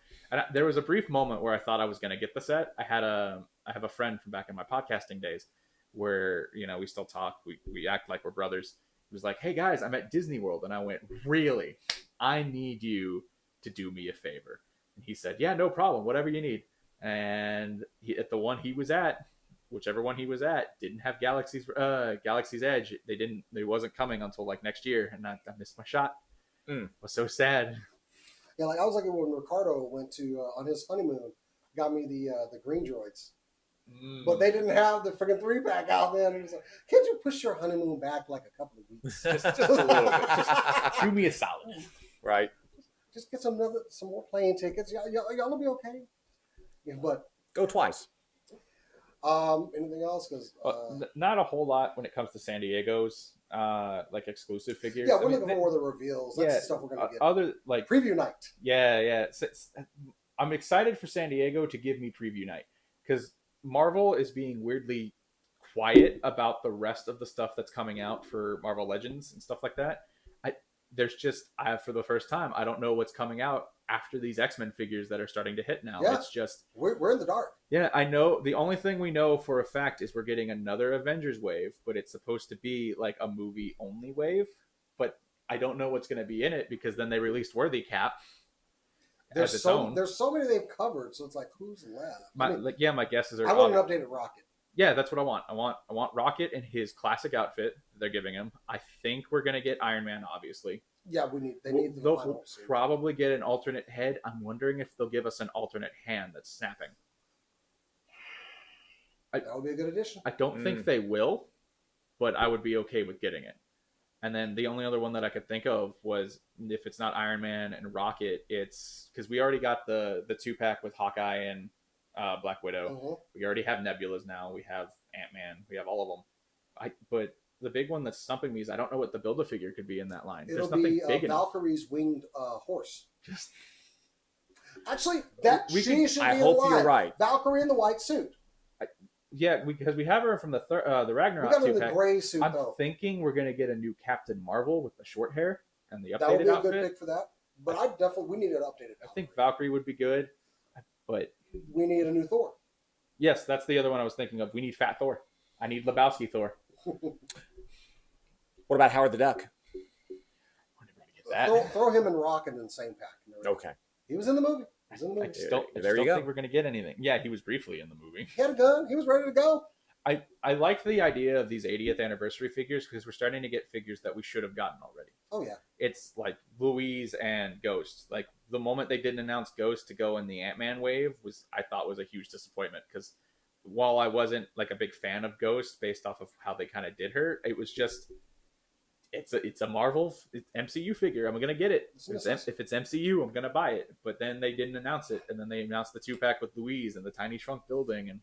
there was a brief moment where I thought I was going to get the set. I have a friend from back in my podcasting days where, we still talk. We act like we're brothers. He was like, "Hey guys, I'm at Disney World." And I went, "Really? I need you to do me a favor." And he said, "Yeah, no problem. Whatever you need." And at the one he was at, whichever one he was at, didn't have Galaxy's Edge. They wasn't coming until like next year. And I missed my shot. Was so sad. Yeah, like I was like when Ricardo went to on his honeymoon, got me the green droids, but they didn't have the freaking 3-pack out there. And he was like, "Can't you push your honeymoon back like a couple of weeks? just a little bit. Just do me a solid." Right. Just get some more plane tickets. Y'all will be okay." Yeah, but go twice. Anything else? Because not a whole lot when it comes to San Diego's like exclusive figures. Yeah, we're looking for the reveals. That's the stuff we're gonna get. Other like preview night. Yeah. I'm excited for San Diego to give me preview night because Marvel is being weirdly quiet about the rest of the stuff that's coming out for Marvel Legends and stuff like that. For the first time, I don't know what's coming out after these X-Men figures that are starting to hit now. Yeah. It's just we're in the dark. Yeah, I know. The only thing we know for a fact is we're getting another Avengers wave, but it's supposed to be like a movie only wave. But I don't know what's going to be in it because then they released Worthy Cap. There's so many they've covered, so it's like who's left? My guesses are. I want an updated Rocket. Yeah, that's what I want. I want Rocket in his classic outfit they're giving him. I think we're gonna get Iron Man, obviously. Yeah, They'll probably get an alternate head. I'm wondering if they'll give us an alternate hand that's snapping. That would be a good addition. I don't think they will, but I would be okay with getting it. And then the only other one that I could think of was if it's not Iron Man and Rocket, it's because we already got the 2-pack with Hawkeye and Black Widow. Mm-hmm. We already have Nebulas now. We have Ant-Man. We have all of them. But the big one that's stumping me is I don't know what the Build-A-Figure could be in that line. It'll There's nothing be big enough. Valkyrie's winged horse. Just Actually, should be I hope you're right. Valkyrie in the white suit. Because we have her from the Ragnarok. We got her in 2-pack. the gray suit, I'm though. thinking we're going to get a new Captain Marvel with the short hair and the updated That would be a outfit. good pick for that. But we need an updated Valkyrie. I think Valkyrie would be good, but we need a new Thor. Yes, that's the other one I was thinking of. We need Fat Thor. I need Lebowski Thor. What about Howard the Duck? We're never going to get that. Throw him and Rock in the same pack. Okay. He was in the movie. I just don't think we're going to get anything. Yeah, he was briefly in the movie. He had a gun. He was ready to go. I like the idea of these 80th anniversary figures because we're starting to get figures that we should have gotten already. Oh, yeah. It's like Louise and Ghost. Like the moment they didn't announce Ghost to go in the Ant-Man wave I thought was a huge disappointment because while I wasn't like a big fan of Ghost based off of how they kind of did her, it was just it's a Marvel MCU figure. I'm gonna get it. If it's MCU, I'm gonna buy it. But then they didn't announce it, and then they announced the 2-pack with Louise and the tiny shrunk building, and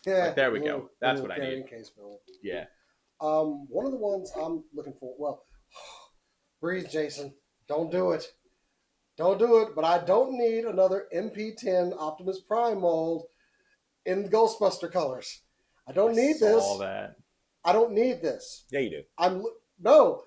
there we go. That's what I need. Yeah. One of the ones I'm looking for. Well, breathe, Jason. Don't do it. Don't do it. But I don't need another MP10 Optimus Prime mold in Ghostbuster colors. I don't need this. All that. I don't need this. Yeah, you do. No.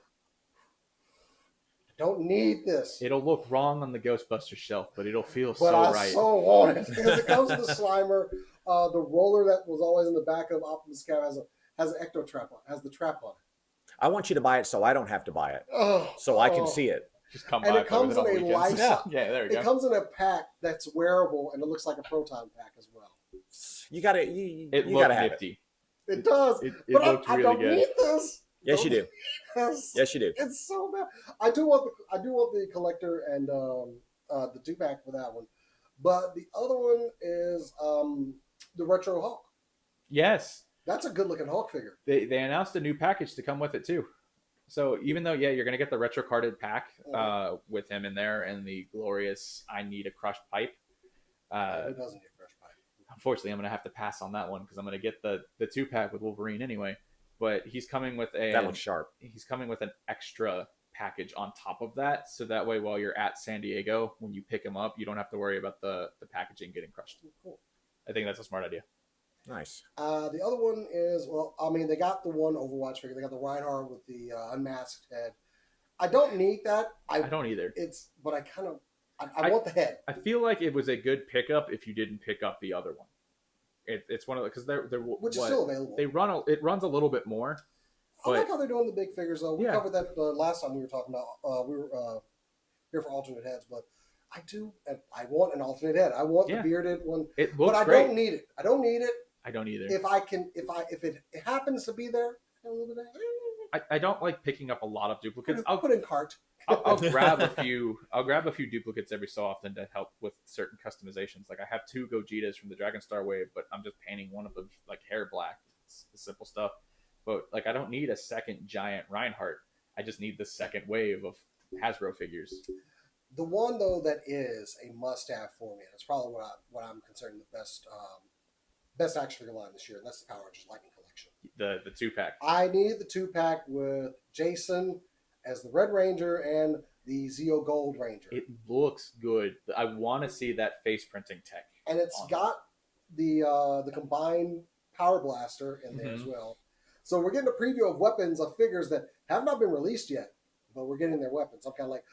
I don't need this. It'll look wrong on the Ghostbuster shelf, but it'll feel but so I right. so want it because it comes with the Slimer. The roller that was always in the back of Optimus Cab has an ecto trap on. Has the trap on it. I want you to buy it so I don't have to buy it. I can see it. Just come and by it comes in a life. Yeah, there we go. It comes in a pack that's wearable and it looks like a proton pack as well. You gotta. It you looked gotta have nifty. It does. It but looked I really don't good. need this. Yes, you do. Yes, you do. It's so bad. I do want the collector and the 2-pack for that one, but the other one is the retro Hulk. Yes, that's a good looking Hulk figure. They announced a new package to come with it too. So even though you're gonna get the retro carded pack with him in there and the glorious I need a crushed pipe. Who doesn't need a crushed pipe? Unfortunately, I'm gonna have to pass on that one because I'm gonna get the 2-pack with Wolverine anyway. But he's coming with that looks sharp. He's coming with an extra package on top of that, so that way while you're at San Diego, when you pick him up, you don't have to worry about the packaging getting crushed. Cool. I think that's a smart idea. Nice. The other one is, well, I mean, they got the one Overwatch figure. They got the Reinhardt with the unmasked head. I don't need that. I don't either. But I kind of, I want the head. I feel like it was a good pickup if you didn't pick up the other one. It's one of the, because they're Which is still available. It runs a little bit more. I like how they're doing the big figures though. We Yeah. covered that last time we were talking about. We were here for alternate heads, but I want an alternate head. I want the bearded one. It looks but I great. don't need it. I don't need it. I don't either. If it happens to be there, a little bit. I don't like picking up a lot of duplicates. I'll put in cart. I'll grab a few. I'll grab a few duplicates every so often to help with certain customizations. Like I have 2 Gogetas from the Dragon Star wave, but I'm just painting one of them like hair black. It's the simple stuff. But like I don't need a second giant Reinhardt. I just need the second wave of Hasbro figures. The one though that is a must-have for me, and it's probably what I'm considering the best action figure line this year, and that's the Power Rangers Lightning Collection. The 2-pack. I need the 2-pack with Jason as the Red Ranger and the Zeo Gold Ranger. It looks good. I want to see that face printing tech. And it's got the combined Power Blaster in there as well. So we're getting a preview of weapons of figures that have not been released yet, but we're getting their weapons. I'm kind of like,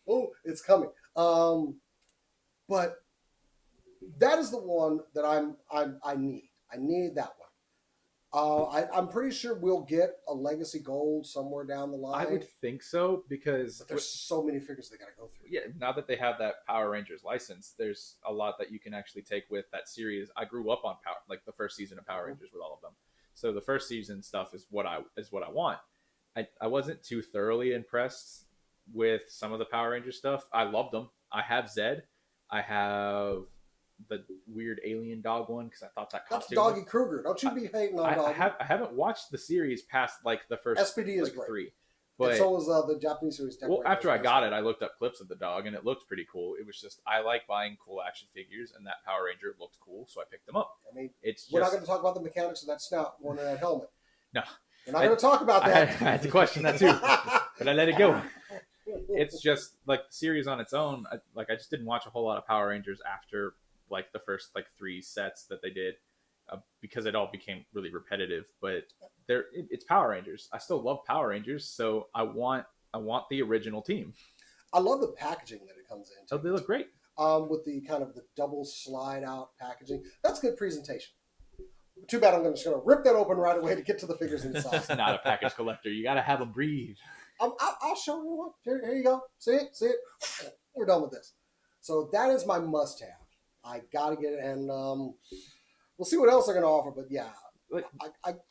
oh, it's coming. But that is the one that I need. I need that one. I'm pretty sure we'll get a Legacy Gold somewhere down the line. I would think so because but there's so many figures they got to go through. Yeah, now that they have that Power Rangers license, there's a lot that you can actually take with that series. I grew up on the first season of Power Rangers with all of them. So the first season stuff is what I want. I wasn't too thoroughly impressed with some of the Power Rangers stuff. I loved them. I have Zed. I have the weird alien dog one because I thought that costume. That's Doggy Kruger. Don't you be hating on Doggy. I haven't watched the series past like the first SPD is great. 3. But and so was the Japanese series. Well, after I got it, I looked up clips of the dog, and it looked pretty cool. It was just I like buying cool action figures, and that Power Ranger looked cool, so I picked them up. I mean, it's we're not going to talk about the mechanics of that snout going in that helmet. No, we're not going to talk about that. I had to question that too, but I let it go. It's just like the series on its own. I just didn't watch a whole lot of Power Rangers after like the first 3 sets that they did. Because it all became really repetitive, but it's Power Rangers. I still love Power Rangers, so I want the original team. I love the packaging that it comes in. Oh, they look great. With the kind of the double slide out packaging. That's good presentation. Too bad I'm just going to rip that open right away to get to the figures inside. It's not a package collector. You got to have them breathe. I'll show you one. Here you go. See it? We're done with this. So that is my must-have. I got to get it, and we'll see what else they're going to offer, but yeah,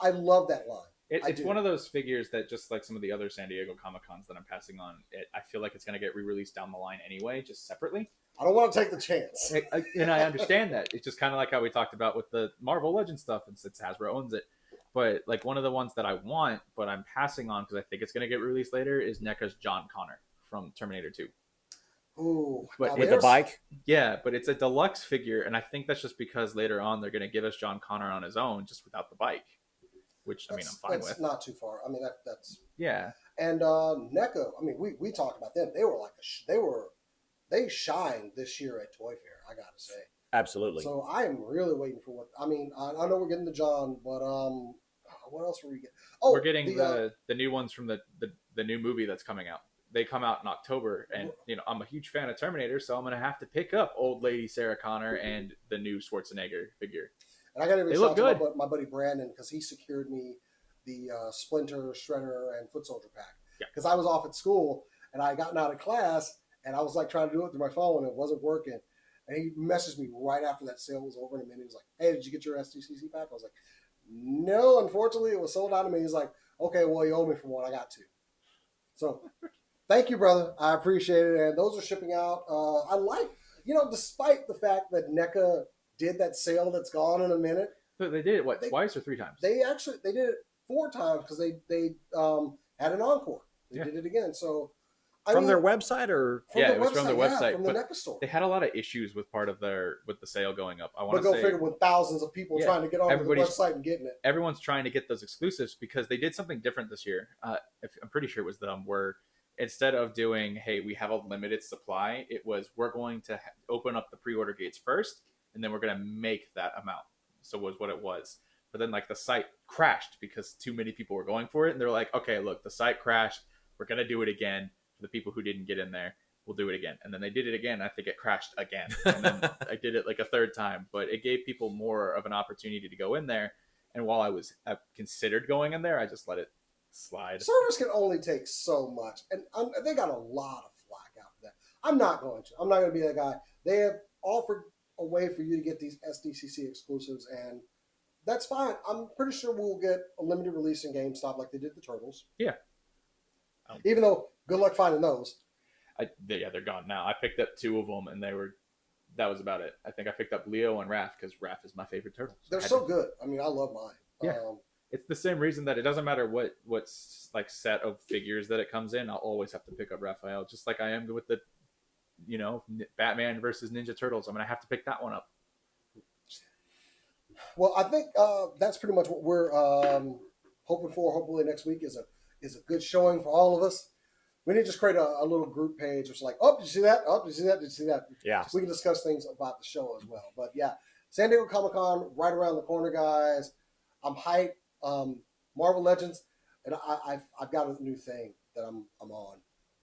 I love that line. It's one of those figures that just like some of the other San Diego Comic-Cons that I'm passing on, I feel like it's going to get re-released down the line anyway, just separately. I don't want to take the chance. And I understand that. It's just kind of like how we talked about with the Marvel Legends stuff, and since Hasbro owns it. But like one of the ones that I want, but I'm passing on because I think it's going to get released later, is NECA's John Connor from Terminator 2. Ooh, but with the bike? Yeah, but it's a deluxe figure, and I think that's just because later on they're going to give us John Connor on his own, just without the bike. Which I'm fine with. That's not too far. I mean, that's yeah. And NECA, I mean, we talked about them. They were like they shined this year at Toy Fair. I gotta say, absolutely. So I am really waiting for what. I mean, I know we're getting the John, but what else were we getting? Oh, we're getting the new ones from the new movie that's coming out. They come out in October, and I'm a huge fan of Terminator, so I'm gonna have to pick up old lady Sarah Connor and the new Schwarzenegger figure. And I got to shout out to my buddy Brandon because he secured me the Splinter, Shredder, and Foot Soldier pack. Because I was off at school and I had gotten out of class and I was like trying to do it through my phone and it wasn't working. And he messaged me right after that sale was over in a minute. He was like, "Hey, did you get your SDCC pack?" I was like, "No, unfortunately, it was sold out to me." He's like, "Okay, well, you owe me for one. I got 2." So thank you, brother. I appreciate it. And those are shipping out. I like, despite the fact that NECA did that sale that's gone in a minute. So they did it twice or 3 times? They did it 4 times because they had an encore. They did it again. So from their website or it was from their website. From the NECA store. They had a lot of issues with part of the sale going up. I want to figure with thousands of people trying to get on the website and getting it. Everyone's trying to get those exclusives because they did something different this year. I'm pretty sure it was them where instead of doing, hey, we have a limited supply, it was we're going to open up the pre-order gates first. and then we're gonna make that amount. So was what it was. But then like the site crashed because too many people were going for it, and they're like, okay, look, the site crashed. We're gonna do it again for the people who didn't get in there. We'll do it again. And then they did it again. I think it crashed again. And then I did it like a third time, but it gave people more of an opportunity to go in there. And while I considered going in there, I just let it slide. Servers can only take so much, and they got a lot of flack out for that. I'm not going to be that guy. They have offered a way for you to get these SDCC exclusives, and that's fine. I'm pretty sure we'll get a limited release in GameStop like they did the Turtles. Yeah. Even though, good luck finding those. They're gone now. I picked up 2 of them, and that was about it. I think I picked up Leo and Raph because Raph is my favorite turtle. They're so good. I mean, I love mine. Yeah. It's the same reason that it doesn't matter what's like set of figures that it comes in. I'll always have to pick up Raphael, just like I am with the, Batman versus Ninja Turtles. I'm gonna have to pick that one up. Well, I think that's pretty much what we're hoping for. Hopefully next week is a good showing for all of us. We need to just create a little group page. It's like, oh, did you see that? Oh, did you see that? Did you see that? Yeah. So we can discuss things about the show as well. But yeah, San Diego Comic-Con right around the corner, guys. I'm hyped. Marvel Legends, and I've got a new thing that I'm on,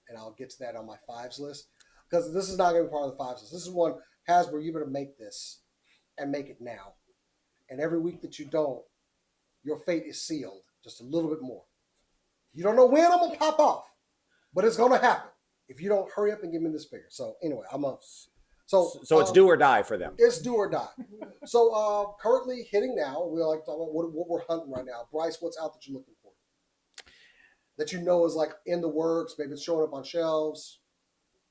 and I'll get to that on my 5s list, because this is not going to be part of the 5s list. This is one, Hasbro, you better make this and make it now. And every week that you don't, your fate is sealed just a little bit more. You don't know when I'm going to pop off, but it's going to happen if you don't hurry up and give me this figure. So anyway, So it's do or die for them. It's do or die. So currently hitting now, we like to talk about what we're hunting right now. Bryce, what's out that you're looking for? That you know is like in the works, maybe it's showing up on shelves.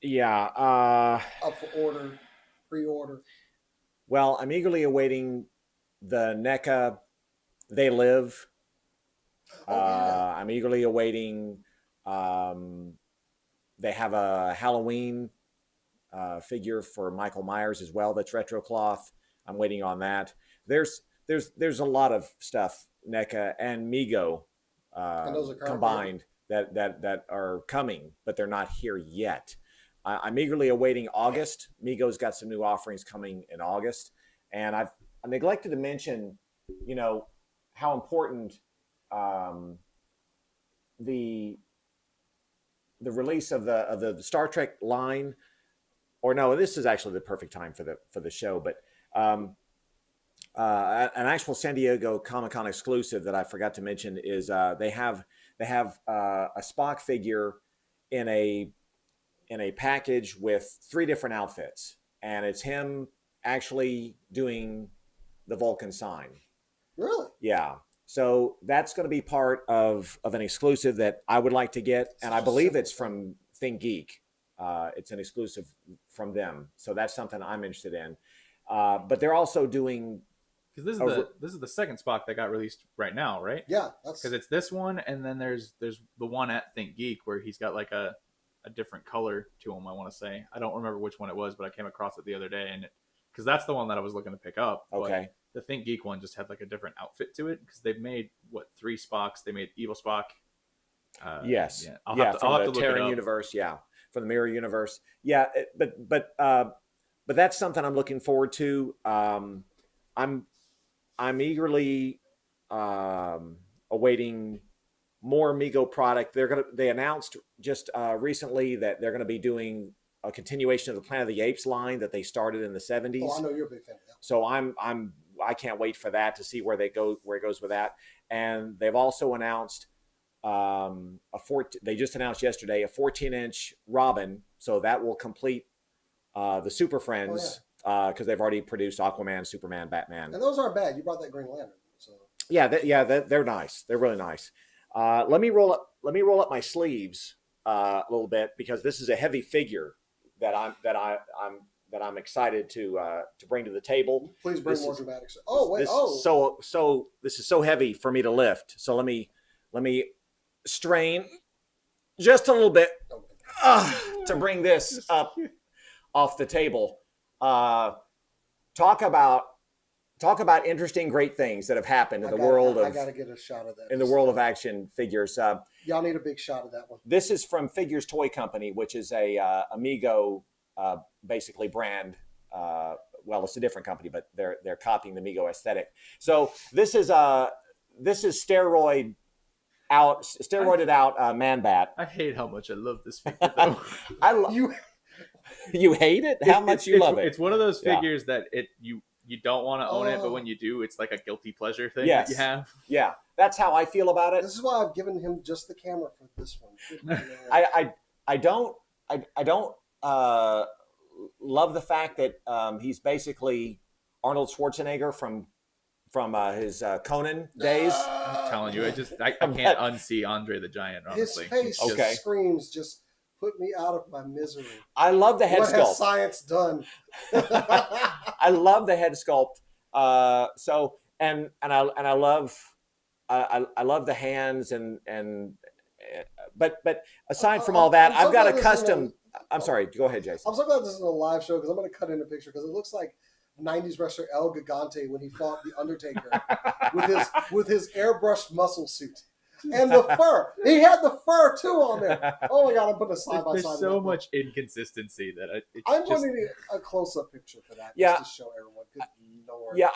Yeah. Up for order, pre-order. Well, I'm eagerly awaiting the NECA They Live. Yeah. I'm eagerly awaiting. They have a Halloween figure for Michael Myers as well. That's retro cloth. I'm waiting on that. There's a lot of stuff, NECA and Mego And those are combined that are coming, but they're not here yet. I'm eagerly awaiting August. Mego's got some new offerings coming in August, and I neglected to mention, how important the release of the Star Trek line. Or no, this is actually the perfect time for the show. But an actual San Diego Comic-Con exclusive that I forgot to mention is they have a Spock figure in a package with 3 different outfits, and it's him actually doing the Vulcan sign. Really? Yeah. So that's going to be part of an exclusive that I would like to get, and I believe it's from Think Geek. It's an exclusive from them, so that's something I'm interested in. But they're also doing, because this is the second Spock that got released right now, right? Yeah, because it's this one, and then there's the one at Think Geek where he's got like a different color to him. I want to say, I don't remember which one it was, but I came across it the other day, and because that's the one that I was looking to pick up. Okay. But the Think Geek one just had like a different outfit to it, because they've made 3 Spocks. They made Evil Spock. Yes. Yeah. I'll have to look Terran universe. Yeah. From the Mirror Universe. Yeah. But that's something I'm looking forward to. I'm eagerly awaiting more Mego product. They announced just recently that they're going to be doing a continuation of the Planet of the Apes line that they started in the 70s. Oh, I know you're a big fan of that. So I can't wait for that, to see where it goes with that. And they've also announced they just announced yesterday a 14-inch Robin, so that will complete the Super Friends, because they've already produced Aquaman, Superman, Batman. And those aren't bad. You brought that Green Lantern. So Yeah, they're nice. They're really nice. Let me roll up my sleeves a little bit, because this is a heavy figure that I'm excited to bring to the table. Please bring more dramatics. So this is so heavy for me to lift. So let me strain just a little bit to bring this up off the table. Talk about interesting, great things that have happened in the world of. I gotta get a shot of that. In the world of action figures. Y'all need a big shot of that one. This is from Figures Toy Company, which is a Amigo basically brand well, it's a different company, but they're copying the Mego aesthetic. So this is steroided out Man Bat. I hate how much I love this figure though. You hate it? How much you love it? It's one of those figures that you don't want to own it, but when you do, it's like a guilty pleasure thing that you have. Yeah, that's how I feel about it. This is why I've given him just the camera for this one. I don't love the fact that he's basically Arnold Schwarzenegger from his Conan days. I'm telling you, I can't unsee Andre the Giant. Honestly, his face screams just put me out of my misery. I love the head sculpt. What has science done? I love the head sculpt. So and I love the hands but aside from all that, I've got a custom. I'm sorry. Go ahead, Jason. I'm so glad this isn't a live show because I'm going to cut in a picture because it looks like 90s wrestler El Gigante when he fought the Undertaker with his airbrushed muscle suit. And the fur. He had the fur too on there. Oh my God, I'm putting a side by side. There's so much inconsistency that I'm going to need a close-up picture for that just to show everyone. Good Lord. Yeah,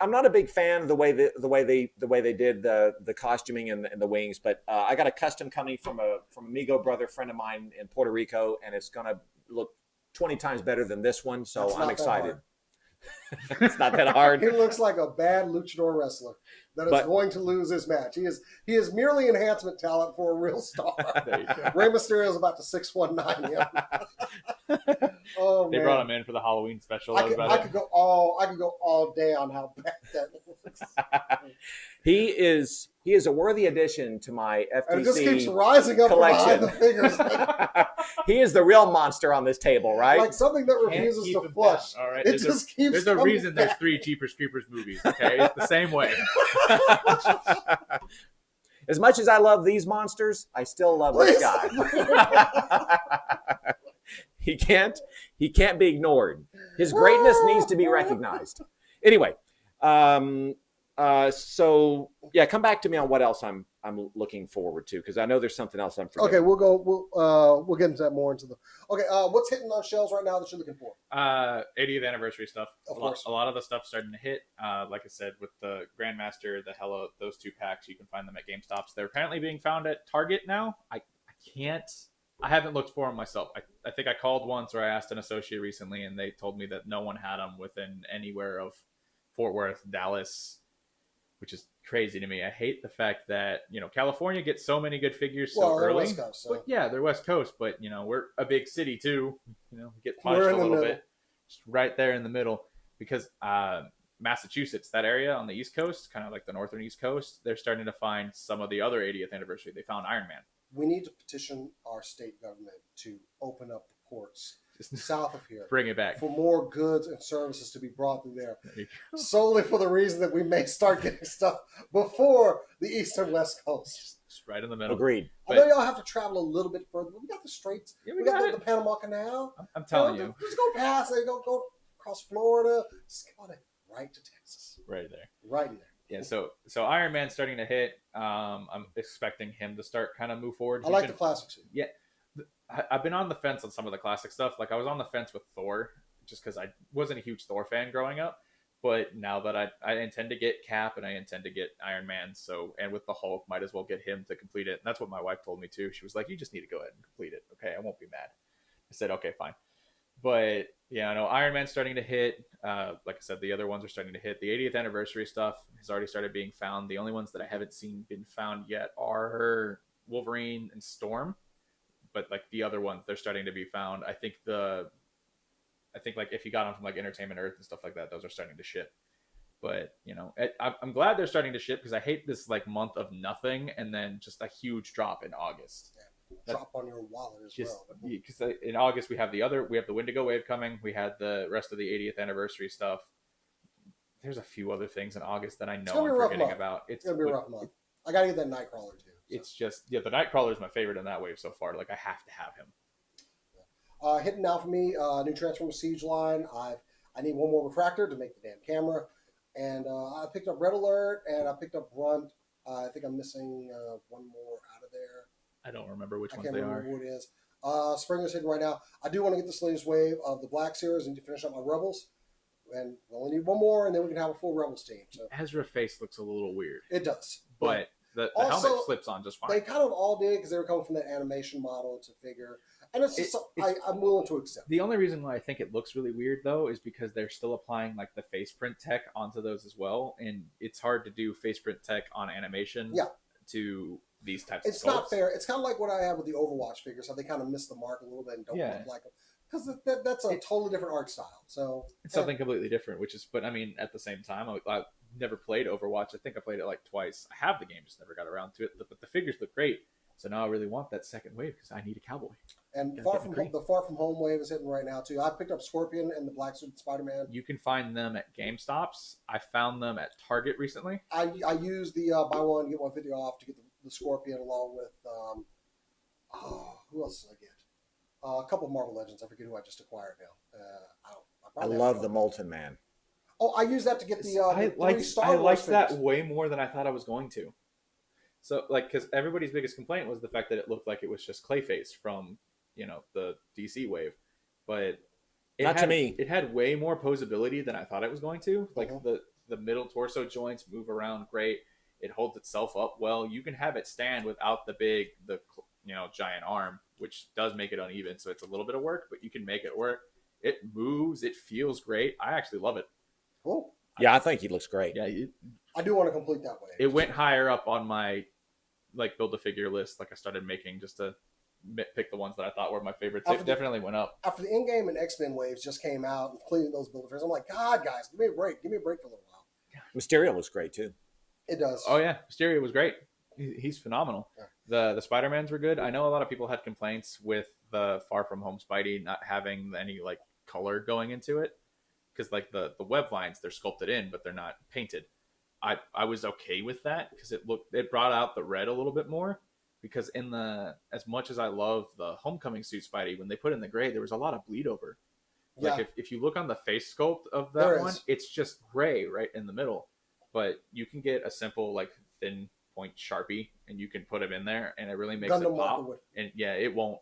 I'm not a big fan of the way they did the costuming and the wings, but I got a custom coming from a Amigo brother friend of mine in Puerto Rico, and it's gonna look 20 times better than this one. So I'm excited. It's not that hard. He looks like a bad luchador wrestler that is going to lose his match. He is merely enhancement talent for a real star. Rey Mysterio is about to 619 him. Oh, they brought him in for the Halloween special. I could go all day on how bad that looks. He is a worthy addition to my FTC and it just keeps rising up behind the figures. He is the real monster on this table, right? Like something that refuses to flush. All right, it just keeps. There's a reason there's 3 Jeepers Creepers movies. Okay, it's the same way. As much as I love these monsters, I still love this guy. He can't be ignored. His greatness needs to be recognized. Anyway, so yeah, come back to me on what else I'm looking forward to, because I know there's something else I'm forgetting. Okay, we'll get into that more into the. Okay, what's hitting on shelves right now that you're looking for? 80th anniversary stuff. Of course. A lot of the stuff starting to hit. Like I said, with the Grandmaster, the Hello, those 2 packs, you can find them at GameStops. They're apparently being found at Target now. I haven't looked for them myself. I think I called once, or I asked an associate recently, and they told me that no one had them within anywhere of Fort Worth, Dallas, which is crazy to me. I hate the fact that, California gets so many good figures so early. West Coast, so. But yeah, they're West Coast, but we're a big city too. We get punched a little bit, just right there in the middle, because Massachusetts, that area on the East Coast, kind of like the northern East Coast, they're starting to find some of the other 80th anniversary. They found Iron Man. We need to petition our state government to open up the ports south of here. Bring it back. For more goods and services to be brought through there. Solely for the reason that we may start getting stuff before the East and West Coast. Just right in the middle. Agreed. I know y'all have to travel a little bit further, but we got the straits. Yeah, we got the Panama Canal. I'm telling you. Just go past it. Go across Florida. Just go right to Texas. Right there. Right in there. Yeah, so Iron Man's starting to hit. I'm expecting him to start kind of move forward. I like the classics. Yeah, I've been on the fence on some of the classic stuff. Like I was on the fence with Thor, just because I wasn't a huge Thor fan growing up. But now that I intend to get Cap and I intend to get Iron Man, and with the Hulk, might as well get him to complete it. And that's what my wife told me too. She was like, "You just need to go ahead and complete it. Okay, I won't be mad." I said, "Okay, fine." But yeah, I know Iron Man's starting to hit. Like I said, the other ones are starting to hit. The 80th anniversary stuff has already started being found. The only ones that I haven't seen been found yet are Wolverine and Storm. But like the other ones, they're starting to be found. I think like if you got them from like Entertainment Earth and stuff like that, those are starting to ship. But I'm glad they're starting to ship, because I hate this like month of nothing and then just a huge drop in August. Yeah, drop on your wallet as well. Because in August we have the Wendigo Wave coming. We had the rest of the 80th anniversary stuff. There's a few other things in August that I know I'm forgetting about. It's gonna be a rough month. I gotta get that Nightcrawler too. So. It's just the Nightcrawler is my favorite in that wave so far. Like I have to have him. Hitting now for me, new Transformer Siege line. I need one more refractor to make the damn camera, and I picked up Red Alert and I picked up Brunt. I think I'm missing one more out of there. I don't remember which ones they are. I can't remember who it is. Uh, Springer's hitting right now. I do want to get this latest wave of the Black Series and to finish up my Rebels. and we only need one more, and then we can have a full Rebels team. So Ezra face looks a little weird, it does, but the Also, helmet slips on just fine. they kind of all did because they were coming from that animation model to figure, and it's just I'm willing to accept. The only reason why I think it looks really weird though is because they're still applying like the face print tech onto those as well, and it's hard to do face print tech on animation. Yeah. To these types It's of sculpts. not fair. It's kind of like what I have with the Overwatch figures, how they kind of miss the mark a little bit and don't look like them. Because that's a totally different art style. So it's something completely different, which is, but I mean, at the same time, I never played Overwatch. I think I played it like twice. I have the game, just never got around to it. But the figures look great. So now I really want that second wave because I need a cowboy. And the Far From Home wave is hitting right now too. I picked up Scorpion and the Black Suit Spider-Man. You can find them at GameStops. I found them at Target recently. I used the buy one get 150 off to get the Scorpion along with who else did I get? A couple of Marvel Legends. I forget who I just acquired now. I love the Molten Man. Oh, I used that to get the I three Star Wars liked that figures. way more than I thought I was going to. So, like, because everybody's biggest complaint was the fact that it looked like it was just Clayface from, the DC wave. But to me. It had way more posability than I thought it was going to. Like, the middle torso joints move around great. It holds itself up well. You can have it stand without the giant arm, which does make it uneven. So it's a little bit of work, but you can make it work. It moves. It feels great. I actually love it. Cool. Yeah, I think he looks great. Yeah, I do want to complete that way. It went higher up on my build a figure list. Like I started making just to pick the ones that I thought were my favorites. It definitely went up. After the in-game and X-Men waves just came out and completing those build a figures, I'm like, God, guys, give me a break. Give me a break for a little while. Mysterio looks great too. It does. Oh yeah, Mysterio was great. He's phenomenal. Yeah. The Spider-Mans were good. I know a lot of people had complaints with the Far From Home Spidey not having any like color going into it because like the web lines, they're sculpted in but they're not painted. I was okay with that because it brought out the red a little bit more, because as much as I love the Homecoming suit Spidey, when they put in the gray, there was a lot of bleed over. Like if you look on the face sculpt of that one, it's just gray right in the middle. But you can get a simple like thin point Sharpie and you can put them in there and it really makes it pop. And yeah, it won't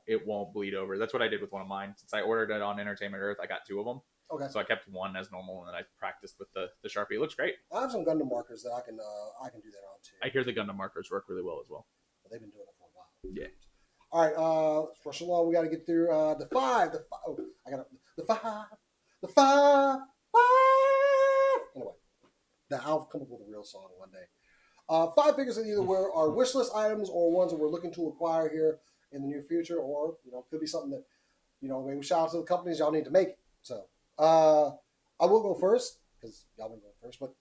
bleed over. That's what I did with one of mine. Since I ordered it on Entertainment Earth, I got 2 of them. Okay. So I kept one as normal and then I practiced with the Sharpie. It looks great. I have some Gundam markers that I can do that on too. I hear the Gundam markers work really well as well. But they've been doing it for a while. Yeah. All right, let's rush along. We got to get through the five. The five. Anyway, I'll come up with a real song one day. 5 figures that either are wish list items or ones that we're looking to acquire here in the near future, or could be something that maybe shout out to the companies. Y'all need to make it. So I will go first because y'all been going first. But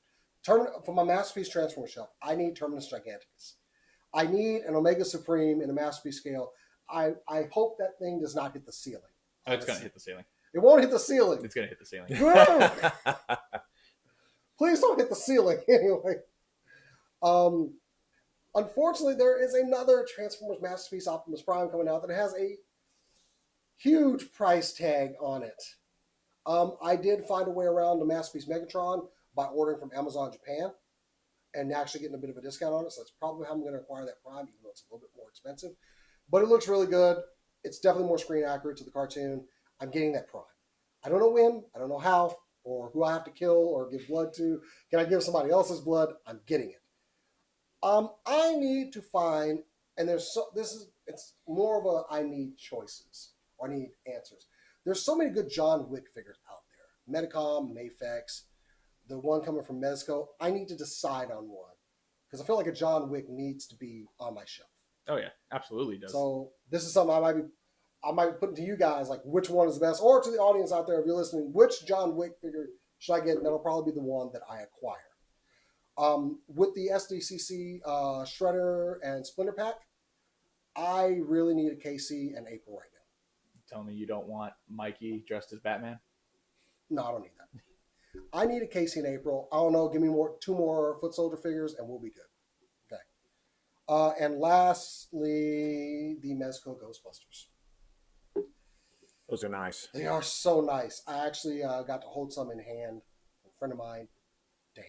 for my Masterpiece Transformer shelf, I need Terminus Giganticus. I need an Omega Supreme in a Masterpiece scale. I hope that thing does not hit the ceiling. Oh, it's going to hit the ceiling. It won't hit the ceiling. It's going to hit the ceiling. Please don't hit the ceiling anyway. Unfortunately, there is another Transformers Masterpiece Optimus Prime coming out that has a huge price tag on it. I did find a way around the Masterpiece Megatron by ordering from Amazon Japan and actually getting a bit of a discount on it. So that's probably how I'm going to acquire that Prime, even though it's a little bit more expensive. But it looks really good. It's definitely more screen accurate to the cartoon. I'm getting that Prime. I don't know when, I don't know how, or who I have to kill or give blood to. Can I give somebody else's blood? I'm getting it. I need to find, and it's more of a I need choices or I need answers. There's so many good John Wick figures out there. Medicom, Mafex, the one coming from Mezco. I need to decide on one because I feel like a John Wick needs to be on my shelf. Oh yeah, absolutely does. So this is something I might be putting to you guys, like which one is the best, or to the audience out there if you're listening, which John Wick figure should I get? And that'll probably be the one that I acquire. With the SDCC Shredder and Splinter Pack, I really need a KC and April right now. Tell me you don't want Mikey dressed as Batman? No, I don't need that. I need a Casey in April. I don't know. Give me 2 more Foot Soldier figures, and we'll be good. Okay. And lastly, the Mezco Ghostbusters. Those are nice. They are so nice. I actually got to hold some in hand. A friend of mine. Damn.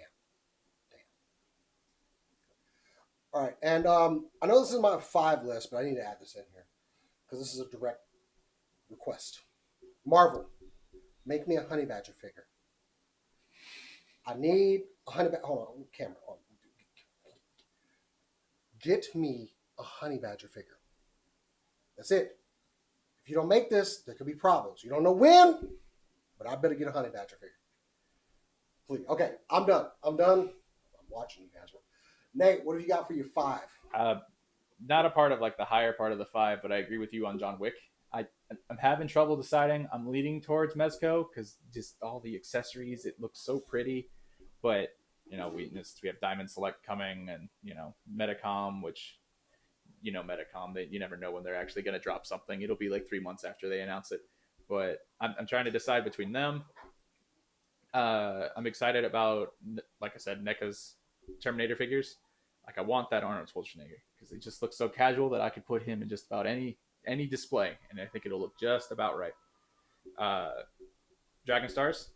All right. And I know this is my 5 list, but I need to add this in here because this is a direct request. Marvel, make me a Honey Badger figure. I need a honey badger. Hold on, camera. Hold on. Get me a honey badger figure. That's it. If you don't make this, there could be problems. You don't know when, but I better get a honey badger figure. Please. Okay, I'm done. I'm watching you guys. Nate, what have you got for your 5? Not a part of like the higher part of the 5, but I agree with you on John Wick. I'm having trouble deciding. I'm leaning towards Mezco because just all the accessories, it looks so pretty. But we have Diamond Select coming, and Metacom, which Metacom, you never know when they're actually going to drop something. It'll be like 3 months after they announce it. But I'm trying to decide between them. I'm excited about, like I said, NECA's Terminator figures. Like I want that Arnold Schwarzenegger because it just looks so casual that I could put him in just about any display, and I think it'll look just about right. Dragon Stars.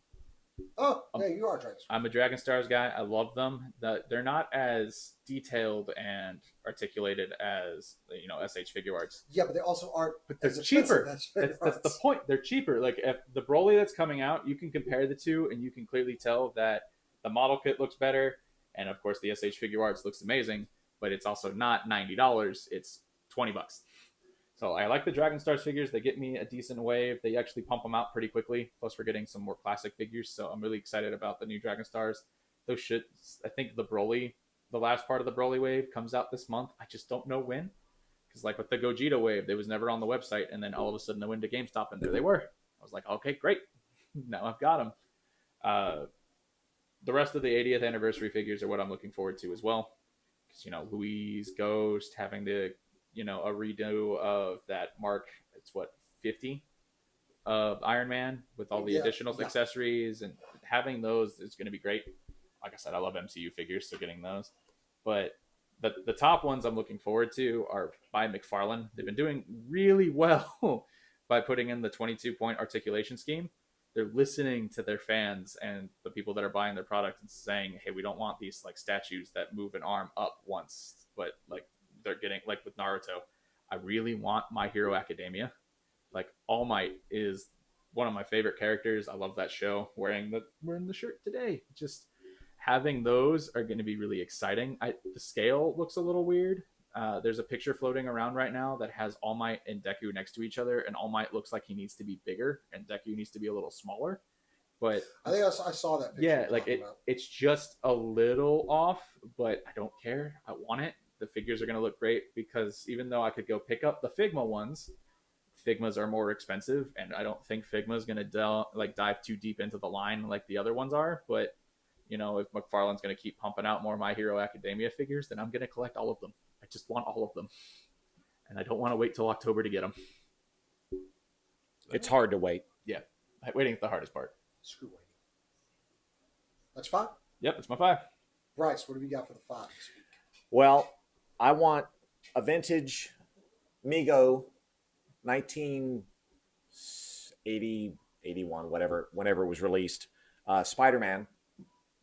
Oh, yeah, you are Dragon Stars. I'm a Dragon Stars guy. I love them. They're not as detailed and articulated as SH Figure Arts. Yeah, but they also aren't. But they're cheaper. That's the point. They're cheaper. Like if the Broly that's coming out, you can compare the two, and you can clearly tell that the model kit looks better, and of course the SH Figure Arts looks amazing. But it's also not $90. It's $20. So I like the Dragon Stars figures. They get me a decent wave. They actually pump them out pretty quickly. Plus, we're getting some more classic figures. So I'm really excited about the new Dragon Stars. Those shits, I think the last part of the Broly wave comes out this month. I just don't know when. Because like with the Gogeta wave, they was never on the website. And then all of a sudden I went to GameStop and there they were. I was like, okay, great. Now I've got them. The rest of the 80th anniversary figures are what I'm looking forward to as well. Because, Louise, Ghost, having the... a redo of that Mark, it's 50 of Iron Man with all the additional accessories, and having those is going to be great. Like I said, I love MCU figures, so getting those. But the top ones I'm looking forward to are by McFarlane. They've been doing really well by putting in the 22-point articulation scheme. They're listening to their fans and the people that are buying their product and saying, hey, we don't want these like statues that move an arm up once, but like they're getting like with Naruto. I really want My Hero Academia. Like All Might is one of my favorite characters. I love that show. Wearing the shirt today. Just having those are going to be really exciting. The scale looks a little weird. There's a picture floating around right now that has All Might and Deku next to each other, and All Might looks like he needs to be bigger, and Deku needs to be a little smaller. But I think I saw that picture. Yeah, like it's just a little off, but I don't care. I want it. The figures are going to look great because even though I could go pick up the Figma ones, Figmas are more expensive, and I don't think Figma is going to dive too deep into the line like the other ones are. But if McFarlane's going to keep pumping out more My Hero Academia figures, then I'm going to collect all of them. I just want all of them, and I don't want to wait till October to get them. It's hard to wait. Yeah, waiting is the hardest part. Screw waiting. That's 5? Yep, that's my 5. Bryce, what have you got for the 5 this week? Well, I want a vintage Mego 1980, 81, whenever it was released. Spider-Man.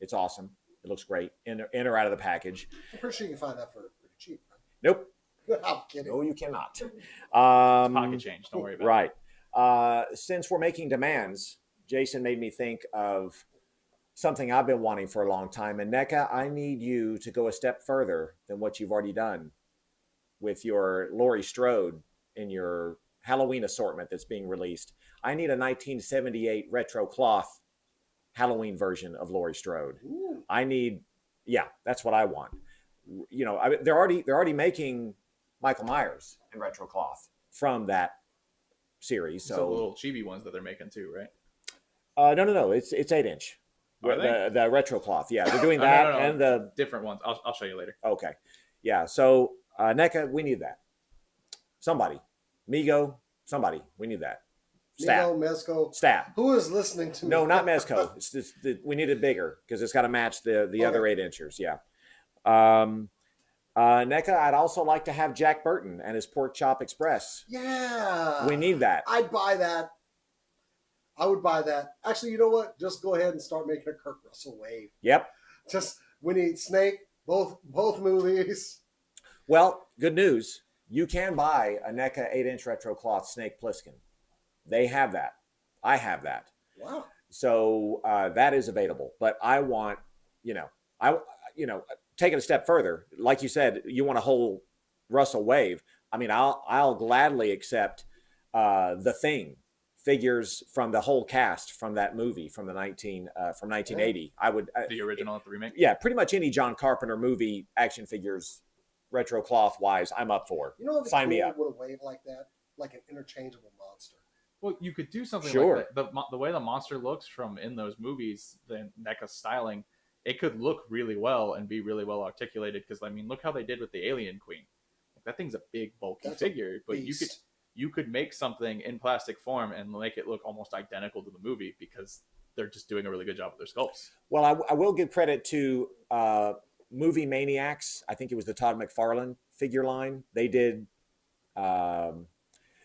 It's awesome. It looks great. In or out of the package. I'm pretty sure you can find that for pretty cheap. Right? Nope. I'm kidding. No, you cannot. Pocket change. Don't worry about it. Right. Since we're making demands, Jason made me think of something I've been wanting for a long time. And NECA, I need you to go a step further than what you've already done with your Laurie Strode in your Halloween assortment that's being released. I need a 1978 retro cloth Halloween version of Laurie Strode. Ooh. That's what I want. They're already making Michael Myers in retro cloth from that series. So the little chibi ones that they're making too, right? No. It's 8-inch. The retro cloth. Yeah, they're doing that. No. And the different ones. I'll show you later. Okay. Yeah. So NECA, we need that. Somebody. Mego, somebody. We need that. Stab. Mego, Mezco. Stab. Who is listening to me? No, not Mezco. It's just we need it bigger because it's got to match the other 8-inchers. Yeah. NECA, I'd also like to have Jack Burton and his Pork Chop Express. Yeah. We need that. I'd buy that. I would buy that. Actually, you know what? Just go ahead and start making a Kurt Russell wave. Yep. Just we need Snake, both movies. Well, good news. You can buy a NECA 8-inch retro cloth Snake Plissken. They have that. I have that. Wow. So that is available. But I want, you know, I you know, taking a step further, like you said, you want a whole Russell wave. I mean, I'll gladly accept the Thing figures from the whole cast from that movie from the 1980. I would The original, the remake. yeah, pretty much any John Carpenter movie action figures, retro cloth wise, I'm up for. You know, what Sign me up. with a wave like that, like an interchangeable monster. Well, you could do something Sure. like that. The way the monster looks from in those movies, the NECA styling, it could look really well and be really well articulated. Because I mean, look how they did with the Alien Queen. Like, that thing's a big, bulky That's a figure, but beast. you could make something in plastic form and make it look almost identical to the movie because they're just doing a really good job with their sculpts. Well, I will give credit to Movie Maniacs. I think it was the Todd McFarlane figure line. They did.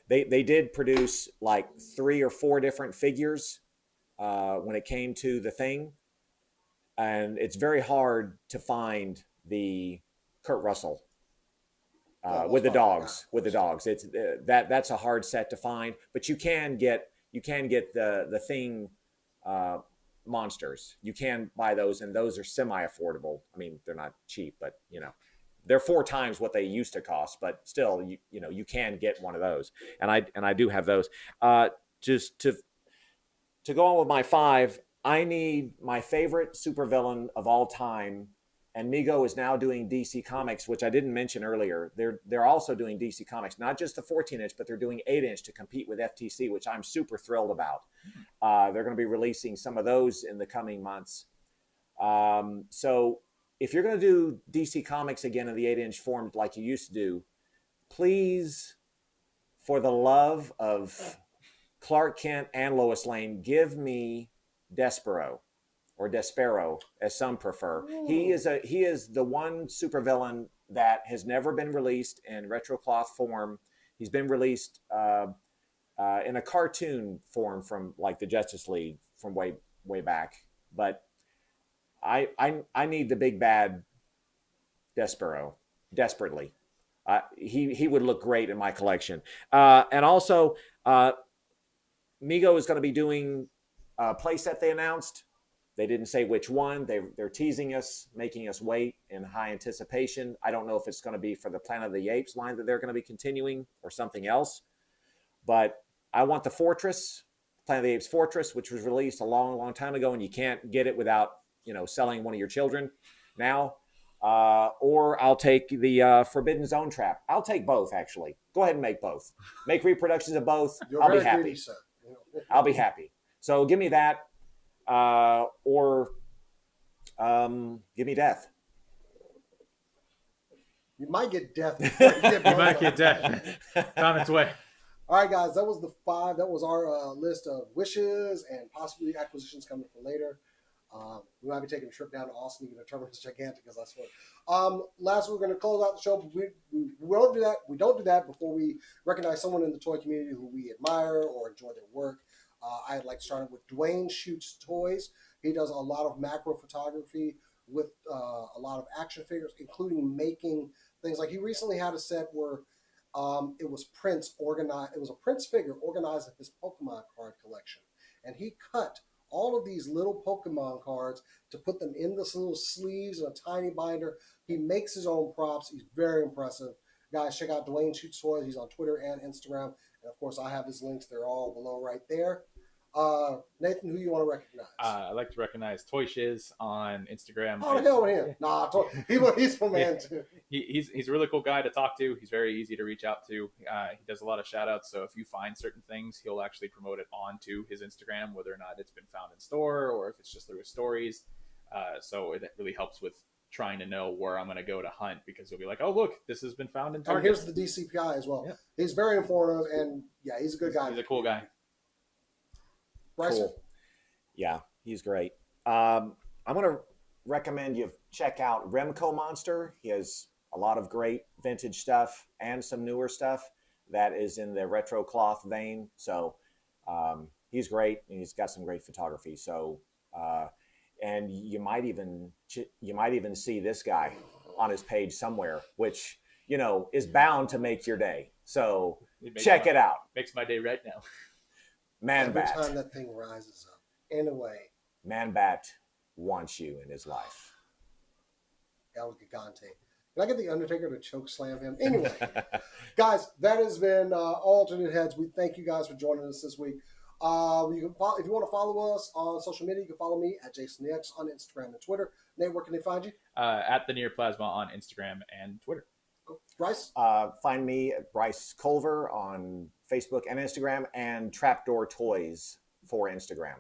They did produce like 3 or 4 different figures when it came to the Thing, and it's very hard to find the Kurt Russell with the dogs. With the dogs, it's that's a hard set to find, but you can get the Thing monsters. You can buy those, and those are semi-affordable. I mean, they're not cheap, but you know, they're 4 times what they used to cost. But still, you know, you can get one of those, and I do have those. Just to go on with my 5, I need my favorite supervillain of all time. And Mego is now doing DC Comics, which I didn't mention earlier. They're also doing DC Comics, not just the 14-inch, but they're doing 8-inch to compete with FTC, which I'm super thrilled about. They're going to be releasing some of those in the coming months. So if you're going to do DC Comics again in the 8-inch form like you used to do, please, for the love of Clark Kent and Lois Lane, give me Despero. Or Despero, as some prefer. He is the one supervillain that has never been released in retrocloth form. He's been released in a cartoon form from like the Justice League from way back. But I need the big bad Despero desperately. He would look great in my collection. And also, Mego is going to be doing a playset they announced. They didn't say which one. They're teasing us, making us wait in high anticipation. I don't know if it's going to be for the Planet of the Apes line that they're going to be continuing or something else. But I want the Fortress, Planet of the Apes Fortress, which was released a long, long time ago, and you can't get it without, you know, selling one of your children now. Or I'll take the Forbidden Zone Trap. I'll take both, actually. Go ahead and make both. Make reproductions of both. I'll be happy. I'll be happy. So give me that. Or give me death. You might get death. You might get death. Found its way. All right, guys, that was the 5. That was our list of wishes and possibly acquisitions coming for later. We might be taking a trip down to Austin to determine it's gigantic, because that's what. Last, we're going to close out the show. But we don't do that. We don't do that before we recognize someone in the toy community who we admire or enjoy their work. I'd like to start it with Dwayne Shoots Toys. He does a lot of macro photography with a lot of action figures, including making things like he recently had a set where it was Prince organized. It was a Prince figure organized in his Pokemon card collection, and he cut all of these little Pokemon cards to put them in this little sleeves and a tiny binder. He makes his own props. He's very impressive. Guys, check out Dwayne Shoots Toys. He's on Twitter and Instagram. And, of course, I have his links. They're all below right there. Nathan, who you want to recognize? I like to recognize Toy Shiz on Instagram. Oh, the hell with him. Nah, he's my man, too. He's a really cool guy to talk to. He's very easy to reach out to. He does a lot of shout-outs, so if you find certain things, he'll actually promote it onto his Instagram, whether or not it's been found in store or if it's just through his stories. So it really helps with trying to know where I'm going to go to hunt, because you'll be like, oh, look, this has been found in Target. And here's the DCPI as well. Yeah. He's very informative, and, yeah, he's a good guy. He's a cool guy. Bryce? Cool. Yeah, he's great. I'm going to recommend you check out Remco Monster. He has a lot of great vintage stuff and some newer stuff that is in the retro cloth vein. So he's great, and he's got some great photography. So and you might even see this guy on his page somewhere, which, you know, is bound to make your day. So check it out. Makes my day right now. Man Every bat. time that thing rises up. Anyway, Man Bat wants you in his life. El Gigante. Can I get the Undertaker to choke slam him? Anyway, guys, that has been Alternate Heads. We thank you guys for joining us this week. You can follow, if you want to follow us on social media, you can follow me at JasonX on Instagram and Twitter. Nate, where can they find you? At the Near Plasma on Instagram and Twitter. Cool. Bryce? Find me at Bryce Culver on Facebook and Instagram, and Trapdoor Toys for Instagram.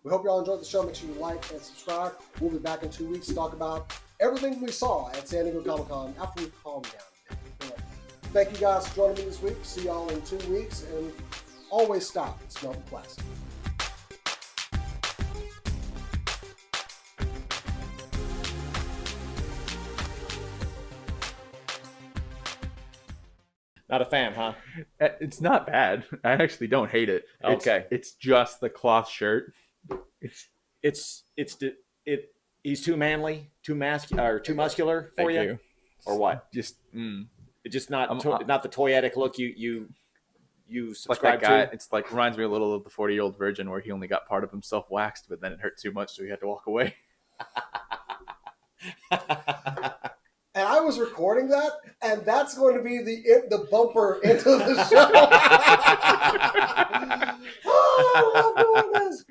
We hope you all enjoyed the show. Make sure you like and subscribe. We'll be back in 2 weeks to talk about everything we saw at San Diego Comic-Con after we calmed down a bit. Anyway, thank you guys for joining me this week. See y'all in 2 weeks. And always stop and smell the plastic. Not a fan, huh? It's not bad. I actually don't hate it. Okay. It's just the cloth shirt. He's too manly, too muscular for Thank you. or what? Just It's just not I'm- not the toyetic look you like subscribe that guy. to. It's like reminds me a little of the 40-year-old virgin where he only got part of himself waxed, but then it hurt too much, so he had to walk away. And I was recording that, and that's going to be the bumper into the show. Oh, I love doing this.